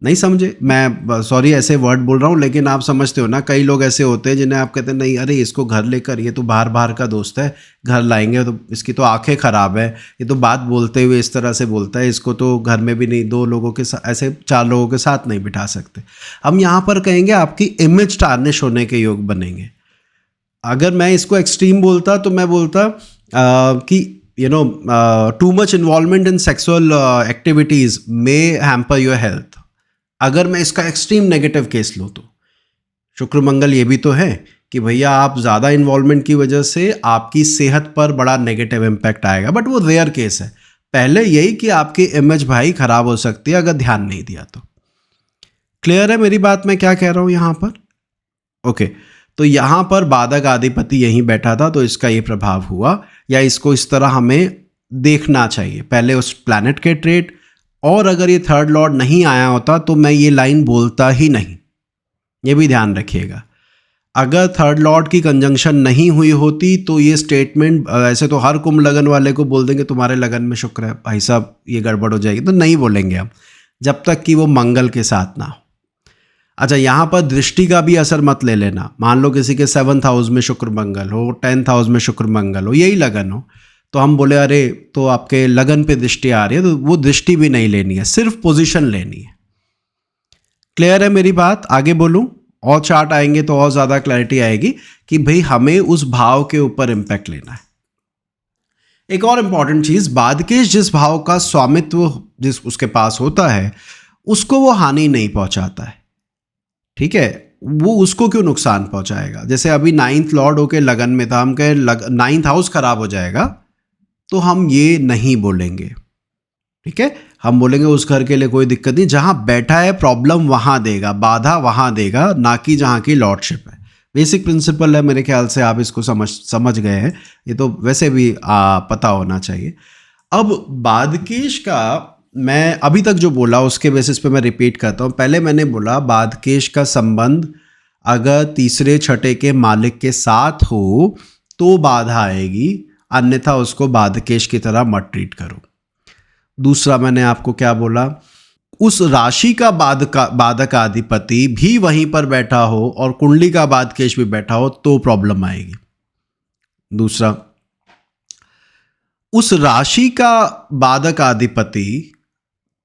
Speaker 1: नहीं समझे? मैं सॉरी ऐसे वर्ड बोल रहा हूँ, लेकिन आप समझते हो ना, कई लोग ऐसे होते हैं जिन्हें आप कहते हैं नहीं अरे इसको घर लेकर, ये तो बाहर का दोस्त है, घर लाएंगे तो इसकी तो आंखें ख़राब है, ये तो बात बोलते हुए इस तरह से बोलता है, इसको तो घर में भी नहीं, 2 लोगों के साथ, ऐसे 4 लोगों के साथ नहीं बिठा सकते। हम यहाँ पर कहेंगे आपकी इमेज टार्निश होने के योग बनेंगे। अगर मैं इसको एक्सट्रीम बोलता तो मैं बोलता कि too much involvement in sexual activities may hamper your health. अगर मैं इसका एक्सट्रीम नेगेटिव केस लूँ तो शुक्र मंगल ये भी तो है कि भैया आप ज़्यादा इन्वॉल्वमेंट की वजह से आपकी सेहत पर बड़ा नेगेटिव इम्पैक्ट आएगा, बट वो रेयर केस है। पहले यही कि आपकी इमेज भाई ख़राब हो सकती है अगर ध्यान नहीं दिया तो। क्लियर है मेरी बात, मैं क्या कह रहा हूँ यहाँ पर? ओके, तो यहाँ पर बाधक अधिपति यहीं बैठा था तो इसका ये प्रभाव हुआ, या इसको इस तरह हमें देखना चाहिए। पहले उस प्लैनेट के ट्रेट, और अगर ये थर्ड लॉर्ड नहीं आया होता तो मैं ये लाइन बोलता ही नहीं, ये भी ध्यान रखिएगा। अगर थर्ड लॉर्ड की कंजंक्शन नहीं हुई होती तो ये स्टेटमेंट, ऐसे तो हर कुंभ लगन वाले को बोल देंगे तुम्हारे लगन में शुक्र है भाई साहब, ये गड़बड़ हो जाएगी, तो नहीं बोलेंगे हम जब तक कि वो मंगल के साथ ना हो। अच्छा, यहाँ पर दृष्टि का भी असर मत ले लेना। मान लो किसी के 7th हाउस में शुक्र मंगल हो, 10th हाउस में शुक्र मंगल हो, यही लगन हो, तो हम बोले अरे तो आपके लगन पे दृष्टि आ रही है, तो वो दृष्टि भी नहीं लेनी है, सिर्फ पोजीशन लेनी है। क्लियर है मेरी बात? आगे बोलूं? और चार्ट आएंगे तो और ज़्यादा क्लैरिटी आएगी कि भाई हमें उस भाव के ऊपर इम्पैक्ट लेना है। एक और इम्पॉर्टेंट चीज़, बादकेश जिस भाव का स्वामित्व जिस उसके पास होता है उसको वो हानि नहीं पहुंचाता है, ठीक है? वो उसको क्यों नुकसान पहुंचाएगा? जैसे अभी 9th लॉर्ड होके लगन में था, हम कहे 9th हाउस खराब हो जाएगा, तो हम ये नहीं बोलेंगे, ठीक है? हम बोलेंगे उस घर के लिए कोई दिक्कत नहीं, जहां बैठा है प्रॉब्लम वहां देगा, बाधा वहां देगा, ना कि जहां की लॉर्डशिप है। बेसिक प्रिंसिपल है, मेरे ख्याल से आप इसको समझ गए हैं, ये तो वैसे भी पता होना चाहिए। अब बादकेश का मैं अभी तक जो बोला उसके बेसिस पे मैं रिपीट करता हूँ। पहले मैंने बोला बादकेश का संबंध अगर तीसरे छठे के मालिक के साथ हो तो बाधा आएगी, अन्यथा उसको बादकेश की तरह मत ट्रीट करो। दूसरा मैंने आपको क्या बोला, उस राशि का बाधक अधिपति भी वहीं पर बैठा हो और कुंडली का बादकेश भी बैठा हो तो प्रॉब्लम आएगी। दूसरा, उस राशि का बाधक अधिपति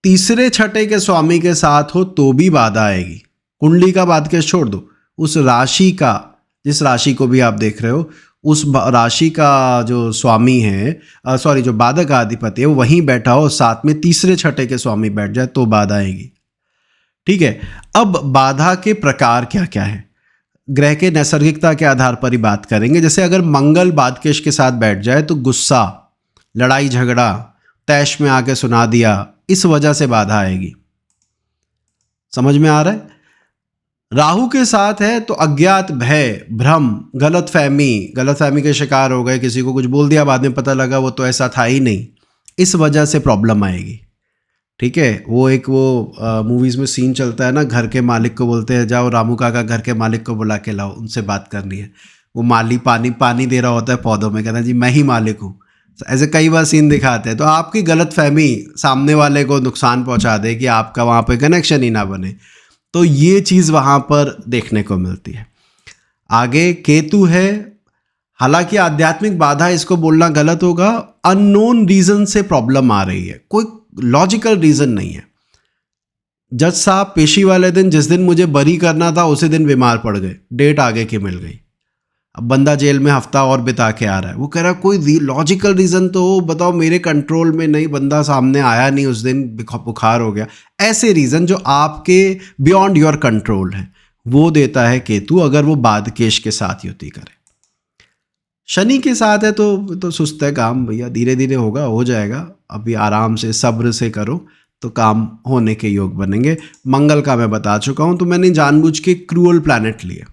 Speaker 1: तीसरे छठे के स्वामी के साथ हो तो भी बाधा आएगी। कुंडली का बादकेश छोड़ दो, उस राशि का, जिस राशि को भी आप देख रहे हो, उस राशि का जो स्वामी है, जो बाधक अधिपति है वो वहीं बैठा हो, साथ में तीसरे छठे के स्वामी बैठ जाए तो बाधा आएगी, ठीक है? अब बाधा के प्रकार क्या क्या है, ग्रह के नैसर्गिकता के आधार पर ही बात करेंगे। जैसे अगर मंगल बादकेश के साथ बैठ जाए तो गुस्सा, लड़ाई झगड़ा, तैश में आके सुना दिया, इस वजह से बाधा आएगी। समझ में आ रहा है? राहु के साथ है तो अज्ञात, भय, भ्रम, गलतफहमी के शिकार हो गए, किसी को कुछ बोल दिया, बाद में पता लगा वो तो ऐसा था ही नहीं, इस वजह से प्रॉब्लम आएगी, ठीक है? वो मूवीज़ में सीन चलता है ना, घर के मालिक को बोलते हैं जाओ रामू काका घर के मालिक को बुला के लाओ, उनसे बात करनी है। वो माली पानी दे रहा होता है पौधों में, कहता है जी मैं ही मालिक हूँ। ऐसे कई बार सीन दिखाते हैं। तो आपकी गलतफहमी सामने वाले को नुकसान पहुंचा दे कि आपका वहाँ पे कनेक्शन ही ना बने, तो ये चीज़ वहाँ पर देखने को मिलती है। आगे केतु है, हालांकि आध्यात्मिक बाधा इसको बोलना गलत होगा, अननोन रीज़न से प्रॉब्लम आ रही है, कोई लॉजिकल रीज़न नहीं है। जज साहब पेशी वाले दिन, जिस दिन मुझे बरी करना था उसी दिन बीमार पड़ गए, डेट आगे की मिल गई, अब बंदा जेल में हफ्ता और बिता के आ रहा है। वो कह रहा कोई लॉजिकल रीज़न तो हो, बताओ मेरे कंट्रोल में नहीं, बंदा सामने आया नहीं, उस दिन बुखार हो गया। ऐसे रीज़न जो आपके बियॉन्ड योर कंट्रोल है वो देता है केतु, अगर वो बादकेश के साथ युति करे। शनि के साथ है तो सुस्त है काम भैया, धीरे धीरे होगा, हो जाएगा, अभी आराम से सब्र से करो तो काम होने के योग बनेंगे। मंगल का मैं बता चुका हूँ, तो मैंने जानबूझ के क्रूअल प्लैनेट लिए।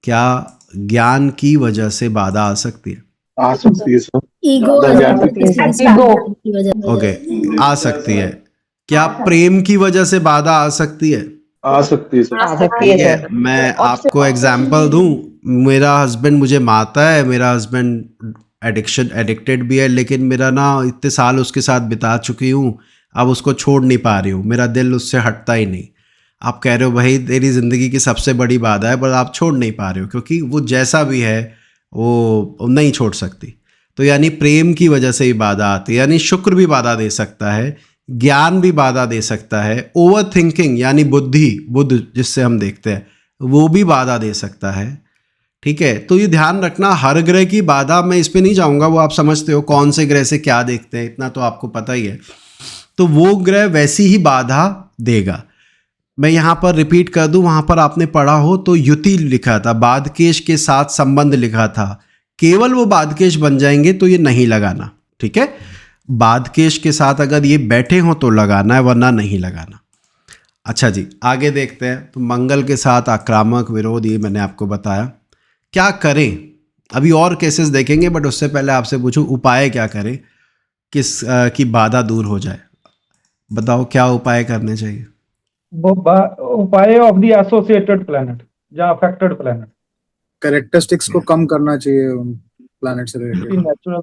Speaker 1: क्या ज्ञान की वजह से बाधा आ सकती है?
Speaker 3: आ सकती है सर,
Speaker 4: ईगो
Speaker 1: ओके, आ सकती है। क्या प्रेम की वजह से बाधा आ सकती है?
Speaker 3: आ सकती है सर,
Speaker 6: आ सकती है सर।
Speaker 1: मैं आपको एग्जांपल दूं, मेरा हस्बैंड मुझे मारता है, मेरा हस्बैंड एडिक्टेड भी है, लेकिन मेरा ना इतने साल उसके साथ बिता चुकी हूँ, अब उसको छोड़ नहीं पा रही हूँ, मेरा दिल उससे हटता ही नहीं। आप कह रहे हो भाई तेरी ज़िंदगी की सबसे बड़ी बाधा है, पर आप छोड़ नहीं पा रहे हो क्योंकि वो जैसा भी है वो नहीं छोड़ सकती। तो यानी प्रेम की वजह से ही बाधा आती है, यानी शुक्र भी बाधा दे सकता है, ज्ञान भी बाधा दे सकता है, ओवर थिंकिंग यानी बुद्ध जिससे हम देखते हैं वो भी बाधा दे सकता है, ठीक है? तो ये ध्यान रखना, हर ग्रह की बाधा, मैं इस पे नहीं जाऊंगा, वो आप समझते हो कौन से ग्रह से क्या देखते हैं, इतना तो आपको पता ही है। तो वो ग्रह वैसी ही बाधा देगा। मैं यहाँ पर रिपीट कर दूं, वहाँ पर आपने पढ़ा हो तो युति लिखा था, बादकेश के साथ संबंध लिखा था, केवल वो बादकेश बन जाएंगे तो ये नहीं लगाना, ठीक है? बादकेश के साथ अगर ये बैठे हों तो लगाना है, वरना नहीं लगाना। अच्छा जी, आगे देखते हैं। तो मंगल के साथ आक्रामक विरोध, ये मैंने आपको बताया। क्या करें? अभी और केसेस देखेंगे, बट उससे पहले आपसे पूछूं उपाय क्या करें किस की बाधा दूर हो जाए? बताओ क्या उपाय करने चाहिए?
Speaker 3: वो उपाय ऑफ द एसोसिएटेड प्लैनेट या अफेक्टेड प्लैनेट,
Speaker 5: कैरेक्टरिस्टिक्स को कम करना चाहिए प्लैनेट से रिलेटेड।
Speaker 3: नेचुरल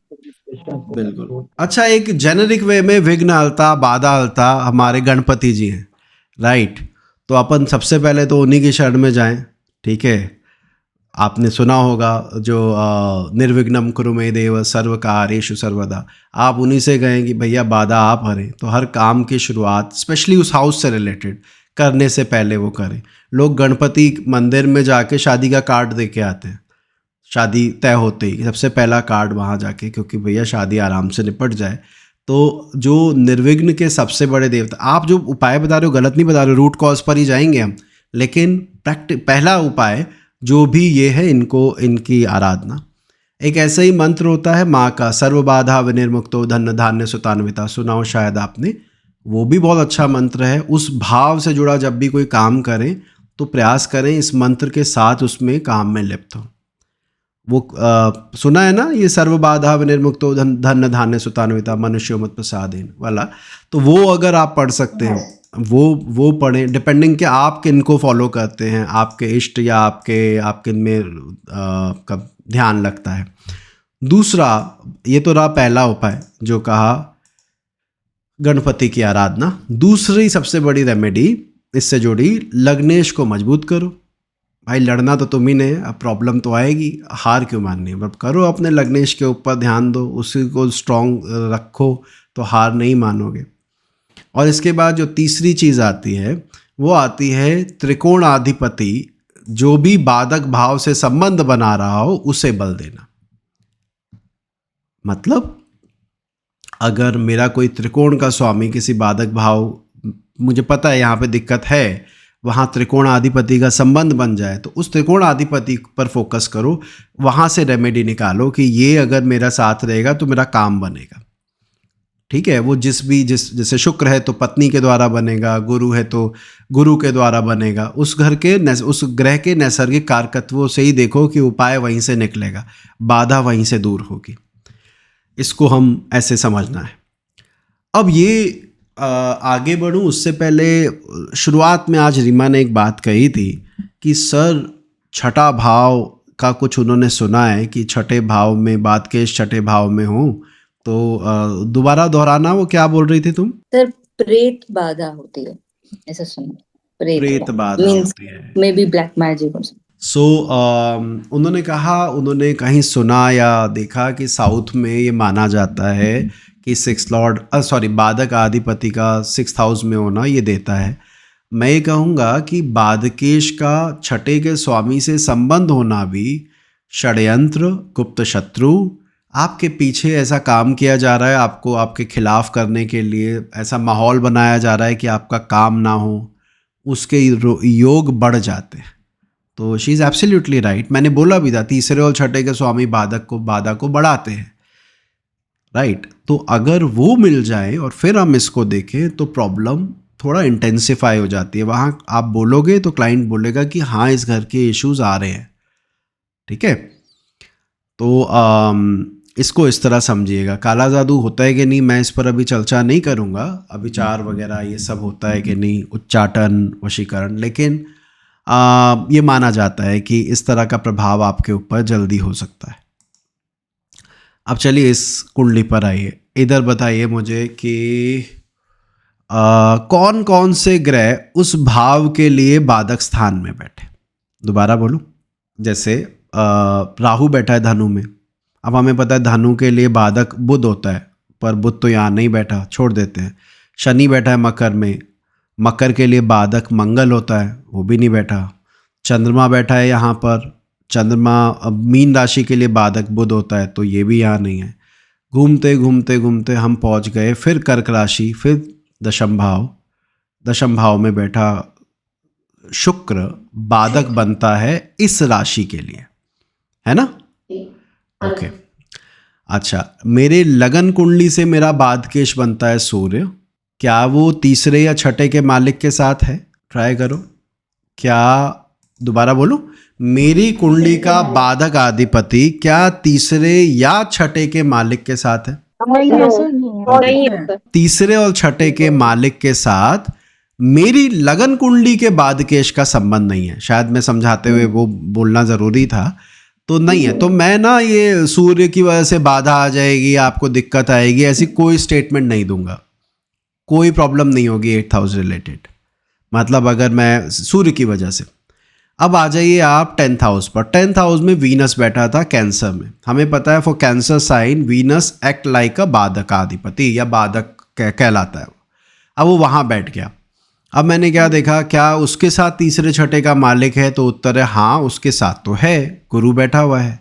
Speaker 1: बिल्कुल। अच्छा, एक जेनेरिक वे में विघ्न हलता, बाधा हलता हमारे गणपति जी हैं, राइट? तो अपन सबसे पहले तो उन्हीं की शरण में जाएं, ठीक है? आपने सुना होगा जो निर्विघ्नम कुरु मे देव सर्व कार्येषु सर्वदा, आप उन्हीं से कहें कि भैया बाधा आप हरें, तो हर काम की शुरुआत स्पेशली उस हाउस से रिलेटेड करने से पहले वो करें। लोग गणपति मंदिर में जाके शादी का कार्ड दे के आते हैं, शादी तय होते ही सबसे पहला कार्ड वहाँ जाके, क्योंकि भैया शादी आराम से निपट जाए। तो जो निर्विघ्न के सबसे बड़े देवता, आप जो उपाय बता रहे हो गलत नहीं बता रहे हो, रूट कॉज पर ही जाएंगे हम, लेकिन पहला उपाय जो भी ये है, इनकी आराधना। एक ऐसा ही मंत्र होता है माँ का, सर्व बाधा विनिर्मुक्तो धन्य धान्य सुतान्विता, सुना हो शायद आपने, वो भी बहुत अच्छा मंत्र है। उस भाव से जुड़ा जब भी कोई काम करें तो प्रयास करें इस मंत्र के साथ उसमें काम में लिप्त हो। वो सुना है ना ये सर्व बाधा विनिर्मुक्तो धन्य धान्य सुतान्विता मनुष्यो मत प्रसादेन वाला, तो वो अगर आप पढ़ सकते हैं वो पढ़ें, डिपेंडिंग कि आप किन को फॉलो करते हैं, आपके इष्ट या आप किन में का ध्यान लगता है। दूसरा, ये तो रहा पहला उपाय जो कहा गणपति की आराधना। दूसरी सबसे बड़ी रेमेडी इससे जुड़ी, लग्नेश को मजबूत करो। भाई लड़ना तो तुम ही ने, अब प्रॉब्लम तो आएगी, हार क्यों माननी, अब करो अपने लग्नेश के ऊपर ध्यान दो, उसी को स्ट्रॉन्ग रखो तो हार नहीं मानोगे। और इसके बाद जो तीसरी चीज़ आती है वो आती है त्रिकोणाधिपति, जो भी बाधक भाव से संबंध बना रहा हो उसे बल देना। मतलब अगर मेरा कोई त्रिकोण का स्वामी किसी बाधक भाव, मुझे पता है यहाँ पे दिक्कत है, वहाँ त्रिकोणाधिपति का संबंध बन जाए तो उस त्रिकोणाधिपति पर फोकस करो, वहाँ से रेमेडी निकालो कि ये अगर मेरा साथ रहेगा तो मेरा काम बनेगा। ठीक है, वो जैसे शुक्र है तो पत्नी के द्वारा बनेगा, गुरु है तो गुरु के द्वारा बनेगा, उस ग्रह के नैसर्गिक कारकत्वों से ही देखो कि उपाय वहीं से निकलेगा, बाधा वहीं से दूर होगी। इसको हम ऐसे समझना है। अब ये आगे बढ़ूं उससे पहले शुरुआत में आज रीमा ने एक बात कही थी कि सर छठा भाव का कुछ उन्होंने सुना है कि छठे भाव में बात के छठे भाव में हो, तो दोबारा दोहराना, वो क्या बोल रही थी तुम?
Speaker 10: सर प्रेत बाधा होती है, ऐसा सुना,
Speaker 1: प्रेत बाधा होती है,
Speaker 10: मे बी ब्लैक मैजिक और
Speaker 1: सो उन्होंने कहा, उन्होंने कहीं सुना या देखा कि साउथ में ये माना जाता है कि बाधक आधिपति का 6th हाउस में होना ये देता है। मैं ये कहूँगा कि बाधकेश का छठे के स्वामी से संबंध होना भी षड्यंत्र, गुप्त शत्रु, आपके पीछे ऐसा काम किया जा रहा है आपको आपके खिलाफ करने के लिए, ऐसा माहौल बनाया जा रहा है कि आपका काम ना हो, उसके योग बढ़ जाते हैं। तो शी इज़ एब्सोल्युटली राइट। मैंने बोला भी था तीसरे और छठे के स्वामी बाधा को बढ़ाते हैं, राइट। तो अगर वो मिल जाए और फिर हम इसको देखें तो प्रॉब्लम थोड़ा इंटेंसिफाई हो जाती है। वहाँ आप बोलोगे तो क्लाइंट बोलेगा कि हाँ इस घर के इश्यूज आ रहे हैं, ठीक है। तो इसको इस तरह समझिएगा। काला जादू होता है कि नहीं, मैं इस पर अभी चर्चा नहीं करूँगा, अभिचार वगैरह ये सब होता है कि नहीं, उच्चाटन, वशीकरण, लेकिन ये माना जाता है कि इस तरह का प्रभाव आपके ऊपर जल्दी हो सकता है। अब चलिए इस कुंडली पर आइए, इधर बताइए मुझे कि कौन कौन से ग्रह उस भाव के लिए बाधक स्थान में बैठे। दोबारा बोलूं, जैसे राहु बैठा है धनु में, अब हमें पता है धनु के लिए बाधक बुध होता है, पर बुध तो यहाँ नहीं बैठा, छोड़ देते हैं। शनि बैठा है मकर में, मकर के लिए बाधक मंगल होता है, वो भी नहीं बैठा। चंद्रमा बैठा है यहाँ पर, चंद्रमा अब मीन राशि के लिए बाधक बुध होता है, तो ये भी यहाँ नहीं है। घूमते घूमते घूमते हम पहुँच गए फिर कर्क राशि, फिर दशम भाव में बैठा शुक्र बाधक बनता है इस राशि के लिए, है ना। ओके अच्छा, मेरे लगन कुंडली से मेरा बाधकेश बनता है सूर्य, क्या वो तीसरे या छठे के मालिक के साथ है? ट्राई करो। क्या, दोबारा बोलो, मेरी कुंडली का बाधक अधिपति क्या तीसरे या छठे के मालिक के साथ है?
Speaker 6: नहीं,
Speaker 1: तीसरे और छठे के मालिक के साथ मेरी लगन कुंडली के बाधकेश का संबंध नहीं है। शायद मैं समझाते हुए वो बोलना जरूरी था, तो नहीं है। तो मैं ना ये सूर्य की वजह से बाधा आ जाएगी, आपको दिक्कत आएगी, ऐसी कोई स्टेटमेंट नहीं दूंगा। कोई प्रॉब्लम नहीं होगी 8th हाउस रिलेटेड, मतलब अगर मैं सूर्य की वजह से, अब आ जाइए आप 10th हाउस पर। 10th हाउस में वीनस बैठा था कैंसर में। हमें पता है for cancer sign Venus act like a बाधकाधिपति या बाधक कहलाता है। अब वो वहाँ बैठ गया। अब मैंने क्या देखा, क्या उसके साथ तीसरे छठे का मालिक है? तो उत्तर है हाँ, उसके साथ तो है, गुरु बैठा हुआ है।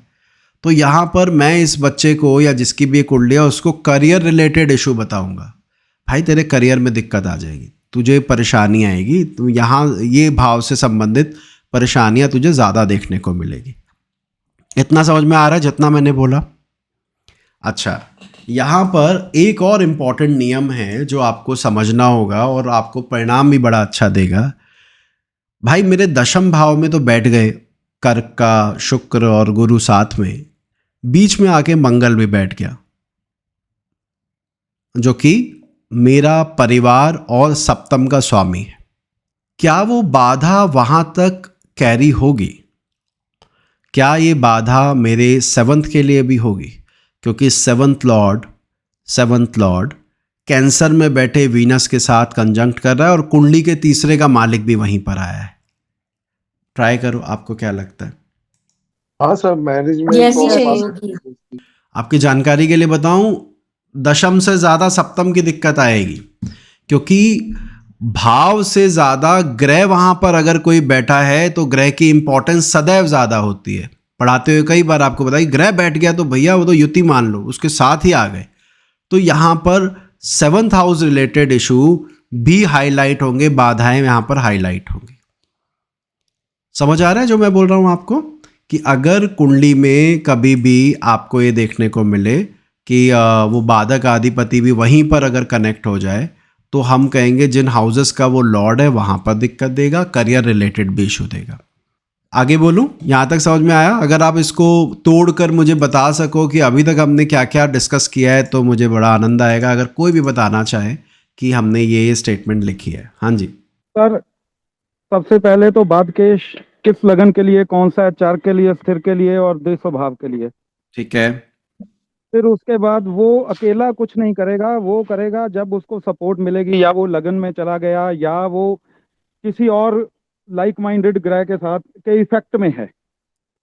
Speaker 1: तो यहाँ पर मैं इस बच्चे को या जिसकी भी कुंडली है उसको करियर रिलेटेड इशू बताऊंगा। भाई तेरे करियर में दिक्कत आ जाएगी, तुझे परेशानी आएगी, तो यहाँ ये भाव से संबंधित परेशानियां तुझे ज़्यादा देखने को मिलेगी। इतना समझ में आ रहा है जितना मैंने बोला? अच्छा, यहाँ पर एक और इम्पॉर्टेंट नियम है जो आपको समझना होगा और आपको परिणाम भी बड़ा अच्छा देगा। भाई मेरे दशम भाव में तो बैठ गए कर्क का शुक्र और गुरु साथ में, बीच में आके मंगल भी बैठ गया जो कि मेरा परिवार और सप्तम का स्वामी है। क्या वो बाधा वहां तक कैरी होगी? क्या ये बाधा मेरे 7th के लिए भी होगी? क्योंकि 7th लॉर्ड कैंसर में बैठे वीनस के साथ कंजंक्ट कर रहा है और कुंडली के तीसरे का मालिक भी वहीं पर आया है। ट्राई करो, आपको क्या लगता है?
Speaker 6: हाँ सर, मैनेजमेंट
Speaker 4: Yes,
Speaker 6: तो
Speaker 4: yes.
Speaker 6: होगी।
Speaker 1: आपकी जानकारी के लिए बताऊं, दशम से ज़्यादा सप्तम की दिक्कत आएगी, क्योंकि भाव से ज़्यादा ग्रह वहाँ पर अगर कोई बैठा है तो ग्रह की इंपॉर्टेंस सदैव ज़्यादा होती है। पढ़ाते हुए कई बार आपको बताइए, ग्रह बैठ गया तो भैया वो तो युति मान लो, उसके साथ ही आ गए। तो यहाँ पर 7th हाउस रिलेटेड इशू भी हाईलाइट होंगे, बाधाएं यहाँ पर हाईलाइट होंगी। समझ आ रहा है जो मैं बोल रहा हूँ आपको? कि अगर कुंडली में कभी भी आपको ये देखने को मिले कि वो बाधक अधिपति भी वहीं पर अगर कनेक्ट हो जाए, तो हम कहेंगे जिन हाउसेस का वो लॉर्ड है वहाँ पर दिक्कत देगा, करियर रिलेटेड भी इशू देगा। आगे बोलूँ? यहाँ तक समझ में आया? अगर आप इसको तोड़कर मुझे बता सको कि अभी तक हमने क्या क्या डिस्कस किया है तो मुझे बड़ा आनंद आएगा। अगर कोई भी बताना चाहे कि हमने ये स्टेटमेंट लिखी है। हाँ जी
Speaker 3: सर, सबसे पहले तो बादकेश किस लगन के लिए, कौन सा है, चार के लिए, स्थिर के लिए और द्विस्वभाव के लिए।
Speaker 1: ठीक है।
Speaker 3: फिर उसके बाद वो अकेला कुछ नहीं करेगा, वो करेगा जब उसको सपोर्ट मिलेगी, या वो लगन में चला गया या वो किसी और लाइक माइंडेड ग्रह के साथ के इफेक्ट में है।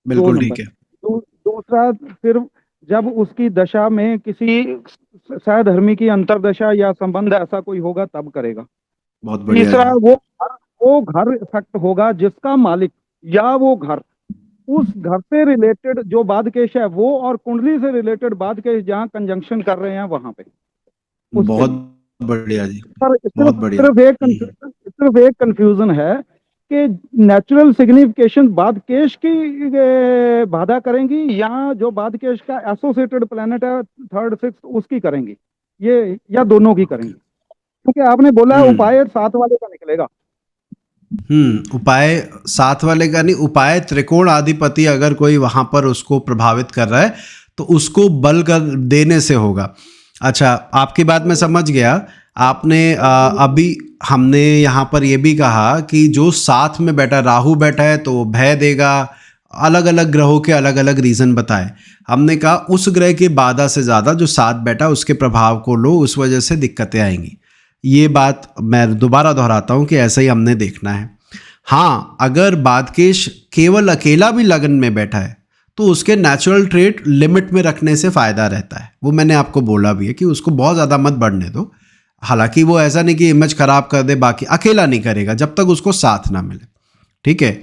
Speaker 1: बिल्कुल ठीक है।
Speaker 3: दूसरा, फिर जब उसकी दशा में किसी सहधर्मी की अंतरदशा या संबंध ऐसा कोई होगा तब करेगा।
Speaker 1: बहुत बढ़िया।
Speaker 3: तीसरा, वो घर इफेक्ट होगा जिसका मालिक या वो घर, उस घर से रिलेटेड जो बादकेश है वो और कुंडली से रिलेटेड बादकेश जहाँ कंजंक्शन कर रहे हैं वहां पे।
Speaker 1: बहुत बढ़िया जी,
Speaker 3: पर
Speaker 1: बहुत बढ़िया।
Speaker 3: सिर्फ एक कंफ्यूजन है कि नेचुरल सिग्निफिकेशन बादकेश की बाधा करेंगी या जो बादकेश का एसोसिएटेड प्लैनेट है 3rd 6th उसकी करेंगी, ये या दोनों की करेंगी? क्योंकि आपने बोला उपाय 7 वाले का निकलेगा।
Speaker 1: उपाय 7 वाले का नहीं, उपाय त्रिकोण अधिपति अगर कोई वहां पर उसको प्रभावित कर रहा है तो उसको बल कर देने से होगा। अच्छा, आपकी बात मैं समझ गया। आपने अभी हमने यहाँ पर ये भी कहा कि जो साथ में बैठा, राहु बैठा है तो वो भय देगा। अलग अलग ग्रहों के अलग अलग रीजन बताए। हमने कहा उस ग्रह की बाधा से ज़्यादा जो साथ बैठा उसके प्रभाव को लो, उस वजह से दिक्कतें आएंगी। ये बात मैं दोबारा दोहराता हूँ कि ऐसा ही हमने देखना है। हाँ, अगर बादकेश केवल अकेला भी लगन में बैठा है तो उसके नेचुरल ट्रेट लिमिट में रखने से फ़ायदा रहता है। वो मैंने आपको बोला भी है कि उसको बहुत ज़्यादा मत बढ़ने दो। हालांकि वो ऐसा नहीं कि इमेज खराब कर दे, बाकी अकेला नहीं करेगा जब तक उसको साथ ना मिले। ठीक है।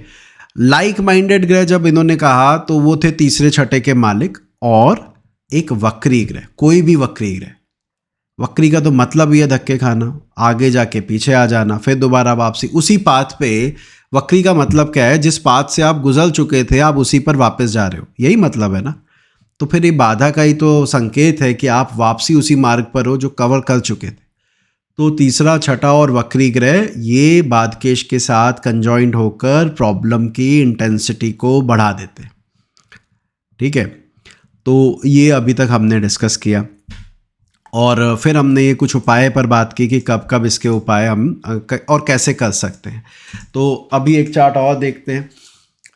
Speaker 1: लाइक माइंडेड ग्रह जब इन्होंने कहा तो वो थे तीसरे छठे के मालिक और एक वक्री ग्रह, कोई भी वक्री ग्रह। वक्री का तो मतलब ही है धक्के खाना, आगे जाके पीछे आ जाना, फिर दोबारा वापसी उसी पाथ पे। वक्री का मतलब क्या है? जिस पाथ से आप गुजर चुके थे आप उसी पर वापस जा रहे हो, यही मतलब है ना। तो फिर ये बाधा का ही तो संकेत है कि आप वापसी उसी मार्ग पर हो जो कवर कर चुके थे। तो तीसरा, छठा और वक्री ग्रह ये बादकेश के साथ कंजॉइंट होकर प्रॉब्लम की इंटेंसिटी को बढ़ा देते हैं। ठीक है। तो ये अभी तक हमने डिस्कस किया और फिर हमने ये कुछ उपाय पर बात की कि कब कब इसके उपाय हम और कैसे कर सकते हैं। तो अभी एक चार्ट और देखते हैं।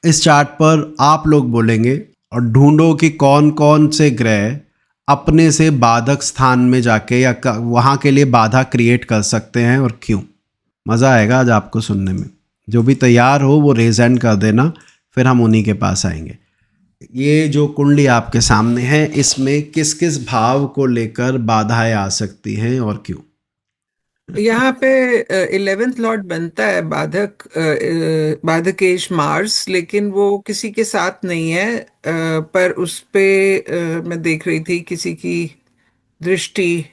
Speaker 1: इस चार्ट पर आप लोग बोलेंगे और ढूंढो कि कौन कौन से ग्रह अपने से बाधक स्थान में जाके या वहाँ के लिए बाधा क्रिएट कर सकते हैं और क्यों। मज़ा आएगा आज आपको सुनने में। जो भी तैयार हो वो रेज हैंड कर देना, फिर हम उन्हीं के पास आएंगे। ये जो कुंडली आपके सामने है, इसमें किस किस भाव को लेकर बाधाएं आ सकती हैं और क्यों?
Speaker 11: यहाँ पे 11th लॉर्ड बनता है बाधकेश मार्स, लेकिन वो किसी के साथ नहीं है। पर उस पे मैं देख रही थी किसी की दृष्टि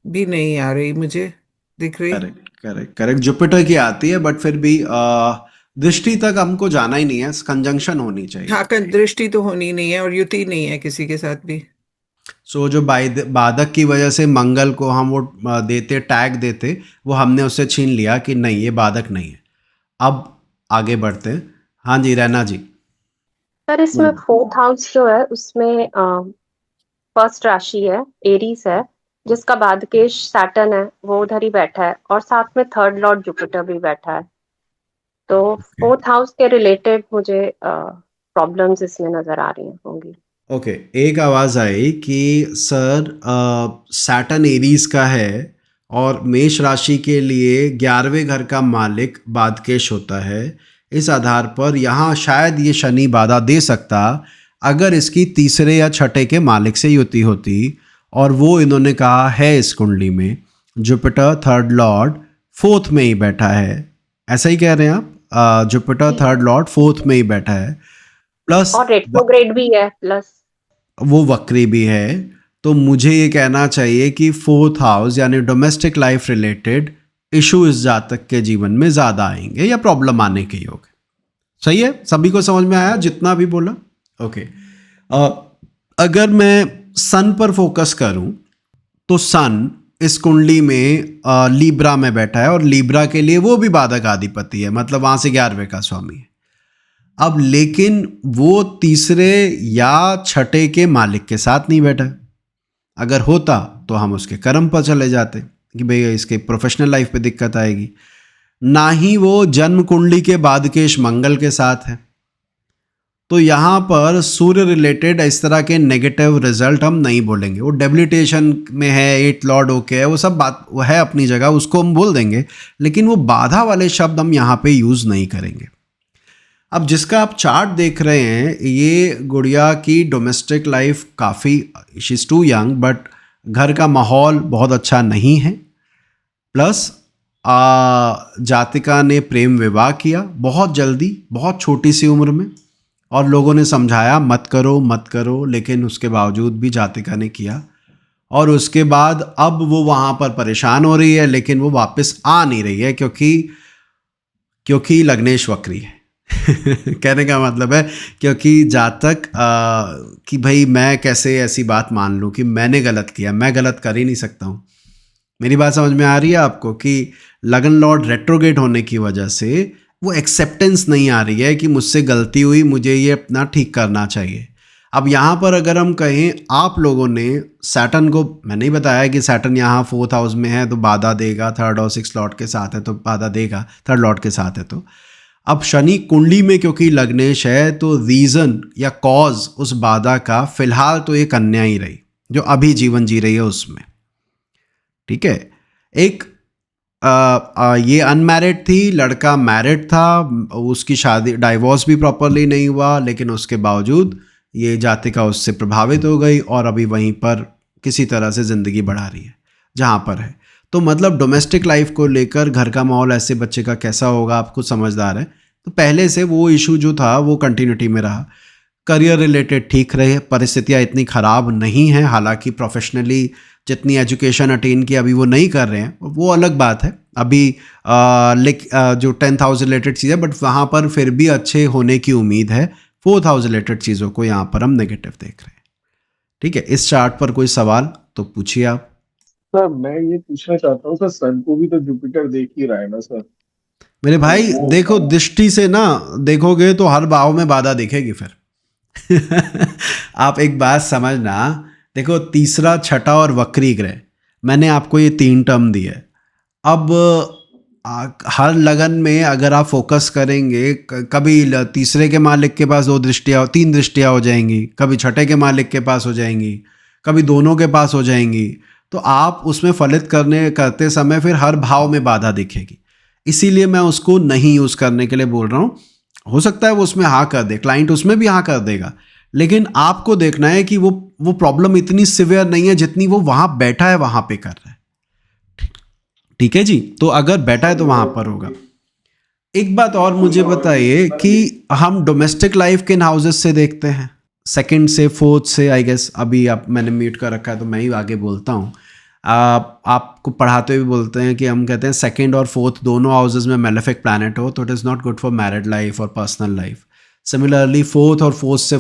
Speaker 11: भी नहीं आ रही, मुझे दिख रही।
Speaker 1: करेक्ट जुपिटर की आती है, बट फिर भी दृष्टि तक हमको जाना ही नहीं है, कंजंक्शन होनी चाहिए।
Speaker 11: हाँ, दृष्टि तो होनी नहीं है और युति नहीं है किसी के साथ भी।
Speaker 1: सो जो बाधक की वजह से मंगल को हम वो देते, टैग देते, वो हमने उससे छीन लिया कि नहीं ये बाधक नहीं है। अब आगे बढ़ते हैं। हाँ जी, रैना जी।
Speaker 12: सर इसमें 4th हाउस जो है उसमें फर्स्ट राशि है, एरीज है, जिसका बाधकेश सैटर्न है, वो उधर ही बैठा है, और साथ में 3rd लॉर्ड जुपिटर भी बैठा है। तो 4th हाउस के रिलेटेड मुझे प्रॉब्लम्स इसमें नजर आ रही होंगी।
Speaker 1: ओके, एक आवाज़ आई कि सर सैटर्न एरीज का है और मेष राशि के लिए 11वें घर का मालिक बाधकेश होता है। इस आधार पर यहाँ शायद ये शनि बाधा दे सकता अगर इसकी तीसरे या छठे के मालिक से युति होती, और वो इन्होंने कहा है इस कुंडली में जुपिटर 3rd लॉर्ड 4th में ही बैठा है। ऐसा ही कह रहे हैं आप? जुपिटर 3rd लॉर्ड 4th में ही बैठा है, प्लस
Speaker 12: और रेट्रोग्रेड भी है, प्लस
Speaker 1: वो वक्री भी है। तो मुझे ये कहना चाहिए कि 4th हाउस यानी डोमेस्टिक लाइफ रिलेटेड इशू इस जातक के जीवन में ज़्यादा आएंगे या प्रॉब्लम आने के योग है। सही है? सभी को समझ में आया जितना भी बोला? ओके। अगर मैं सन पर फोकस करूं तो सन इस कुंडली में लीब्रा में बैठा है, और लीब्रा के लिए वो भी बाधक आधिपति है, मतलब वहाँ से 11वें का स्वामी है। अब लेकिन वो तीसरे या छठे के मालिक के साथ नहीं बैठा। अगर होता तो हम उसके कर्म पर चले जाते कि भैया इसके प्रोफेशनल लाइफ पे दिक्कत आएगी। ना ही वो जन्म कुंडली के बाधकेश मंगल के साथ है। तो यहाँ पर सूर्य रिलेटेड इस तरह के नेगेटिव रिजल्ट हम नहीं बोलेंगे। वो डेबिलिटेशन में है, 8th लॉर्ड ओके है, वो सब बात वो है अपनी जगह, उसको हम बोल देंगे, लेकिन वो बाधा वाले शब्द हम यहाँ पे यूज़ नहीं करेंगे। अब जिसका आप चार्ट देख रहे हैं, ये गुड़िया की डोमेस्टिक लाइफ काफ़ी, she is too young, but घर का माहौल बहुत अच्छा नहीं है। प्लस जातिका ने प्रेम विवाह किया बहुत जल्दी, बहुत छोटी सी उम्र में, और लोगों ने समझाया मत करो मत करो, लेकिन उसके बावजूद भी जातिका ने किया। और उसके बाद अब वो वहाँ पर परेशान हो रही है, लेकिन वो वापस आ नहीं रही है क्योंकि लग्नेश वक्री है। कहने का मतलब है क्योंकि जातक कि भाई मैं कैसे ऐसी बात मान लूँ कि मैंने गलत किया, मैं गलत कर ही नहीं सकता हूँ। मेरी बात समझ में आ रही है आपको कि लगन लॉर्ड रेट्रोगेट होने की वजह से वो एक्सेप्टेंस नहीं आ रही है कि मुझसे गलती हुई, मुझे ये अपना ठीक करना चाहिए। अब यहाँ पर अगर हम कहें, आप लोगों ने सैटर्न को, मैंने ही बताया कि सैटर्न यहाँ 4th हाउस में है तो बाधा देगा, 3rd और 6th लॉर्ड के साथ है तो बाधा देगा, 3rd लॉर्ड के साथ है तो। अब शनि कुंडली में क्योंकि लग्नेश है, तो रीज़न या कॉज उस बाधा का फिलहाल तो ये कन्या ही रही जो अभी जीवन जी रही है उसमें। ठीक है, एक ये अनमैरिड थी, लड़का मैरिड था, उसकी शादी डाइवोर्स भी प्रॉपरली नहीं हुआ, लेकिन उसके बावजूद ये जातिका उससे प्रभावित हो गई और अभी वहीं पर किसी तरह से ज़िंदगी बढ़ा रही है जहाँ पर है। तो मतलब डोमेस्टिक लाइफ को लेकर घर का माहौल ऐसे बच्चे का कैसा होगा, आप खुद समझदार है। तो पहले से वो इशू जो था वो कंटिन्यूटी में रहा। करियर रिलेटेड ठीक रहे, परिस्थितियाँ इतनी ख़राब नहीं हैं, हालांकि प्रोफेशनली जितनी एजुकेशन अटेन की अभी वो नहीं कर रहे हैं, वो अलग बात है। अभी जो 10th हाउस रिलेटेड चीज़ है, बट वहाँ पर फिर भी अच्छे होने की उम्मीद है। 4th हाउस रिलेटेड चीज़ों को यहाँ पर हम नेगेटिव देख रहे हैं। ठीक है, इस चार्ट पर कोई सवाल तो पूछिए आप।
Speaker 6: सर मैं ये पूछना चाहता हूँ, सर सन को भी तो जुपिटर देख ही रहा है ना सर?
Speaker 1: मेरे भाई देखो, दृष्टि से ना देखोगे तो हर भाव में बाधा दिखेगी फिर। आप एक बात समझना, देखो तीसरा, छठा और वक्री ग्रह, मैंने आपको ये 3 टर्म दिए। अब हर लगन में अगर आप फोकस करेंगे, कभी तीसरे के मालिक के पास 2 दृष्टियाँ, 3 दृष्टियाँ हो जाएंगी, कभी छठे के मालिक के पास हो जाएंगी, कभी दोनों के पास हो जाएंगी, तो आप उसमें फलित करते समय फिर हर भाव में बाधा दिखेगी। इसीलिए मैं उसको नहीं यूज़ करने के लिए बोल रहा हूँ। हो सकता है वो उसमें हाँ कर दे, क्लाइंट उसमें भी हाँ कर देगा, लेकिन आपको देखना है कि वो प्रॉब्लम इतनी सिवियर नहीं है जितनी वो वहाँ बैठा है वहाँ पे कर रहा है। ठीक है जी, तो अगर बैठा है तो वहाँ पर होगा। एक बात और मुझे बताइए कि हम डोमेस्टिक लाइफ किन हाउसेस से देखते हैं? सेकंड से फोर्थ से, आई गेस। अभी आप मैंने म्यूट कर रखा है तो मैं ही आगे बोलता हूँ। आपको पढ़ाते हुए बोलते हैं कि हम कहते हैं सेकंड और फोर्थ दोनों हाउसेस में मेलेफिक प्लैनेट हो तो it is not good for married life और पर्सनल लाइफ। सिमिलरली फोर्थ और फोर्थ से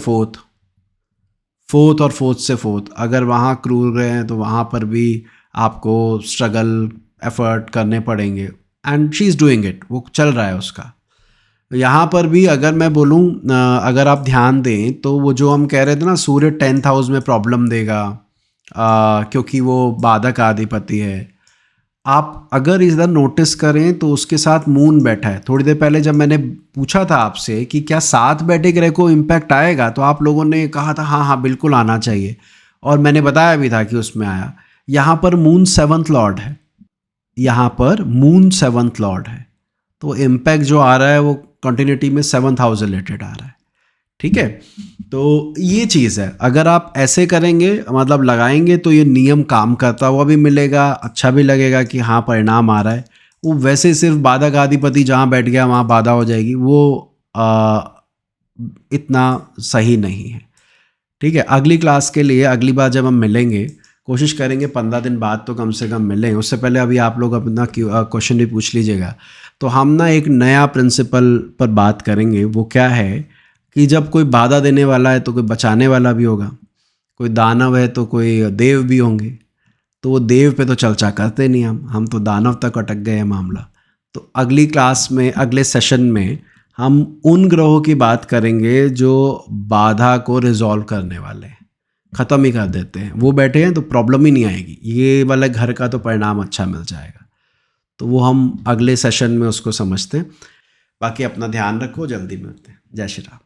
Speaker 1: फोर्थ अगर वहाँ क्रूर रहे हैं तो वहाँ पर भी आपको स्ट्रगल एफर्ट करने पड़ेंगे, and she is doing it, वो चल रहा है उसका। यहाँ पर भी अगर मैं बोलूँ, अगर आप ध्यान दें तो वो जो हम कह रहे थे ना, सूर्य 10th हाउस में प्रॉब्लम देगा क्योंकि वो बाधक आधिपति है। आप अगर इधर नोटिस करें तो उसके साथ मून बैठा है। थोड़ी देर पहले जब मैंने पूछा था आपसे कि क्या साथ बैठे ग्रह को इम्पैक्ट आएगा, तो आप लोगों ने कहा था हाँ बिल्कुल आना चाहिए, और मैंने बताया भी था कि उसमें आया। यहाँ पर मून 7th लॉर्ड है, तो इम्पैक्ट जो आ रहा है वो कंटिन्यूटी में 7th हाउस रिलेटेड आ रहा है। ठीक है, तो ये चीज़ है। अगर आप ऐसे करेंगे, मतलब लगाएंगे, तो ये नियम काम करता हुआ भी मिलेगा, अच्छा भी लगेगा कि हाँ परिणाम आ रहा है। वो वैसे सिर्फ बाधक आधिपति जहाँ बैठ गया वहाँ बाधा हो जाएगी, वो इतना सही नहीं है। ठीक है, अगली क्लास के लिए अगली बार जब हम मिलेंगे, कोशिश करेंगे 15 दिन बाद तो कम से कम मिलें। उससे पहले अभी आप लोग अपना क्वेश्चन भी पूछ लीजिएगा। तो हम ना एक नया प्रिंसिपल पर बात करेंगे। वो क्या है कि जब कोई बाधा देने वाला है तो कोई बचाने वाला भी होगा, कोई दानव है तो कोई देव भी होंगे। तो वो देव पे तो चर्चा करते नहीं हम तो दानव तक अटक गए हैं मामला। तो अगली क्लास में, अगले सेशन में हम उन ग्रहों की बात करेंगे जो बाधा को रिजॉल्व करने वाले हैं, ख़त्म ही कर देते हैं। वो बैठे हैं तो प्रॉब्लम ही नहीं आएगी, ये वाला घर का तो परिणाम अच्छा मिल जाएगा। तो वो हम अगले सेशन में उसको समझते हैं। बाकी अपना ध्यान रखो, जल्दी मिलते हैं। जय श्री राम।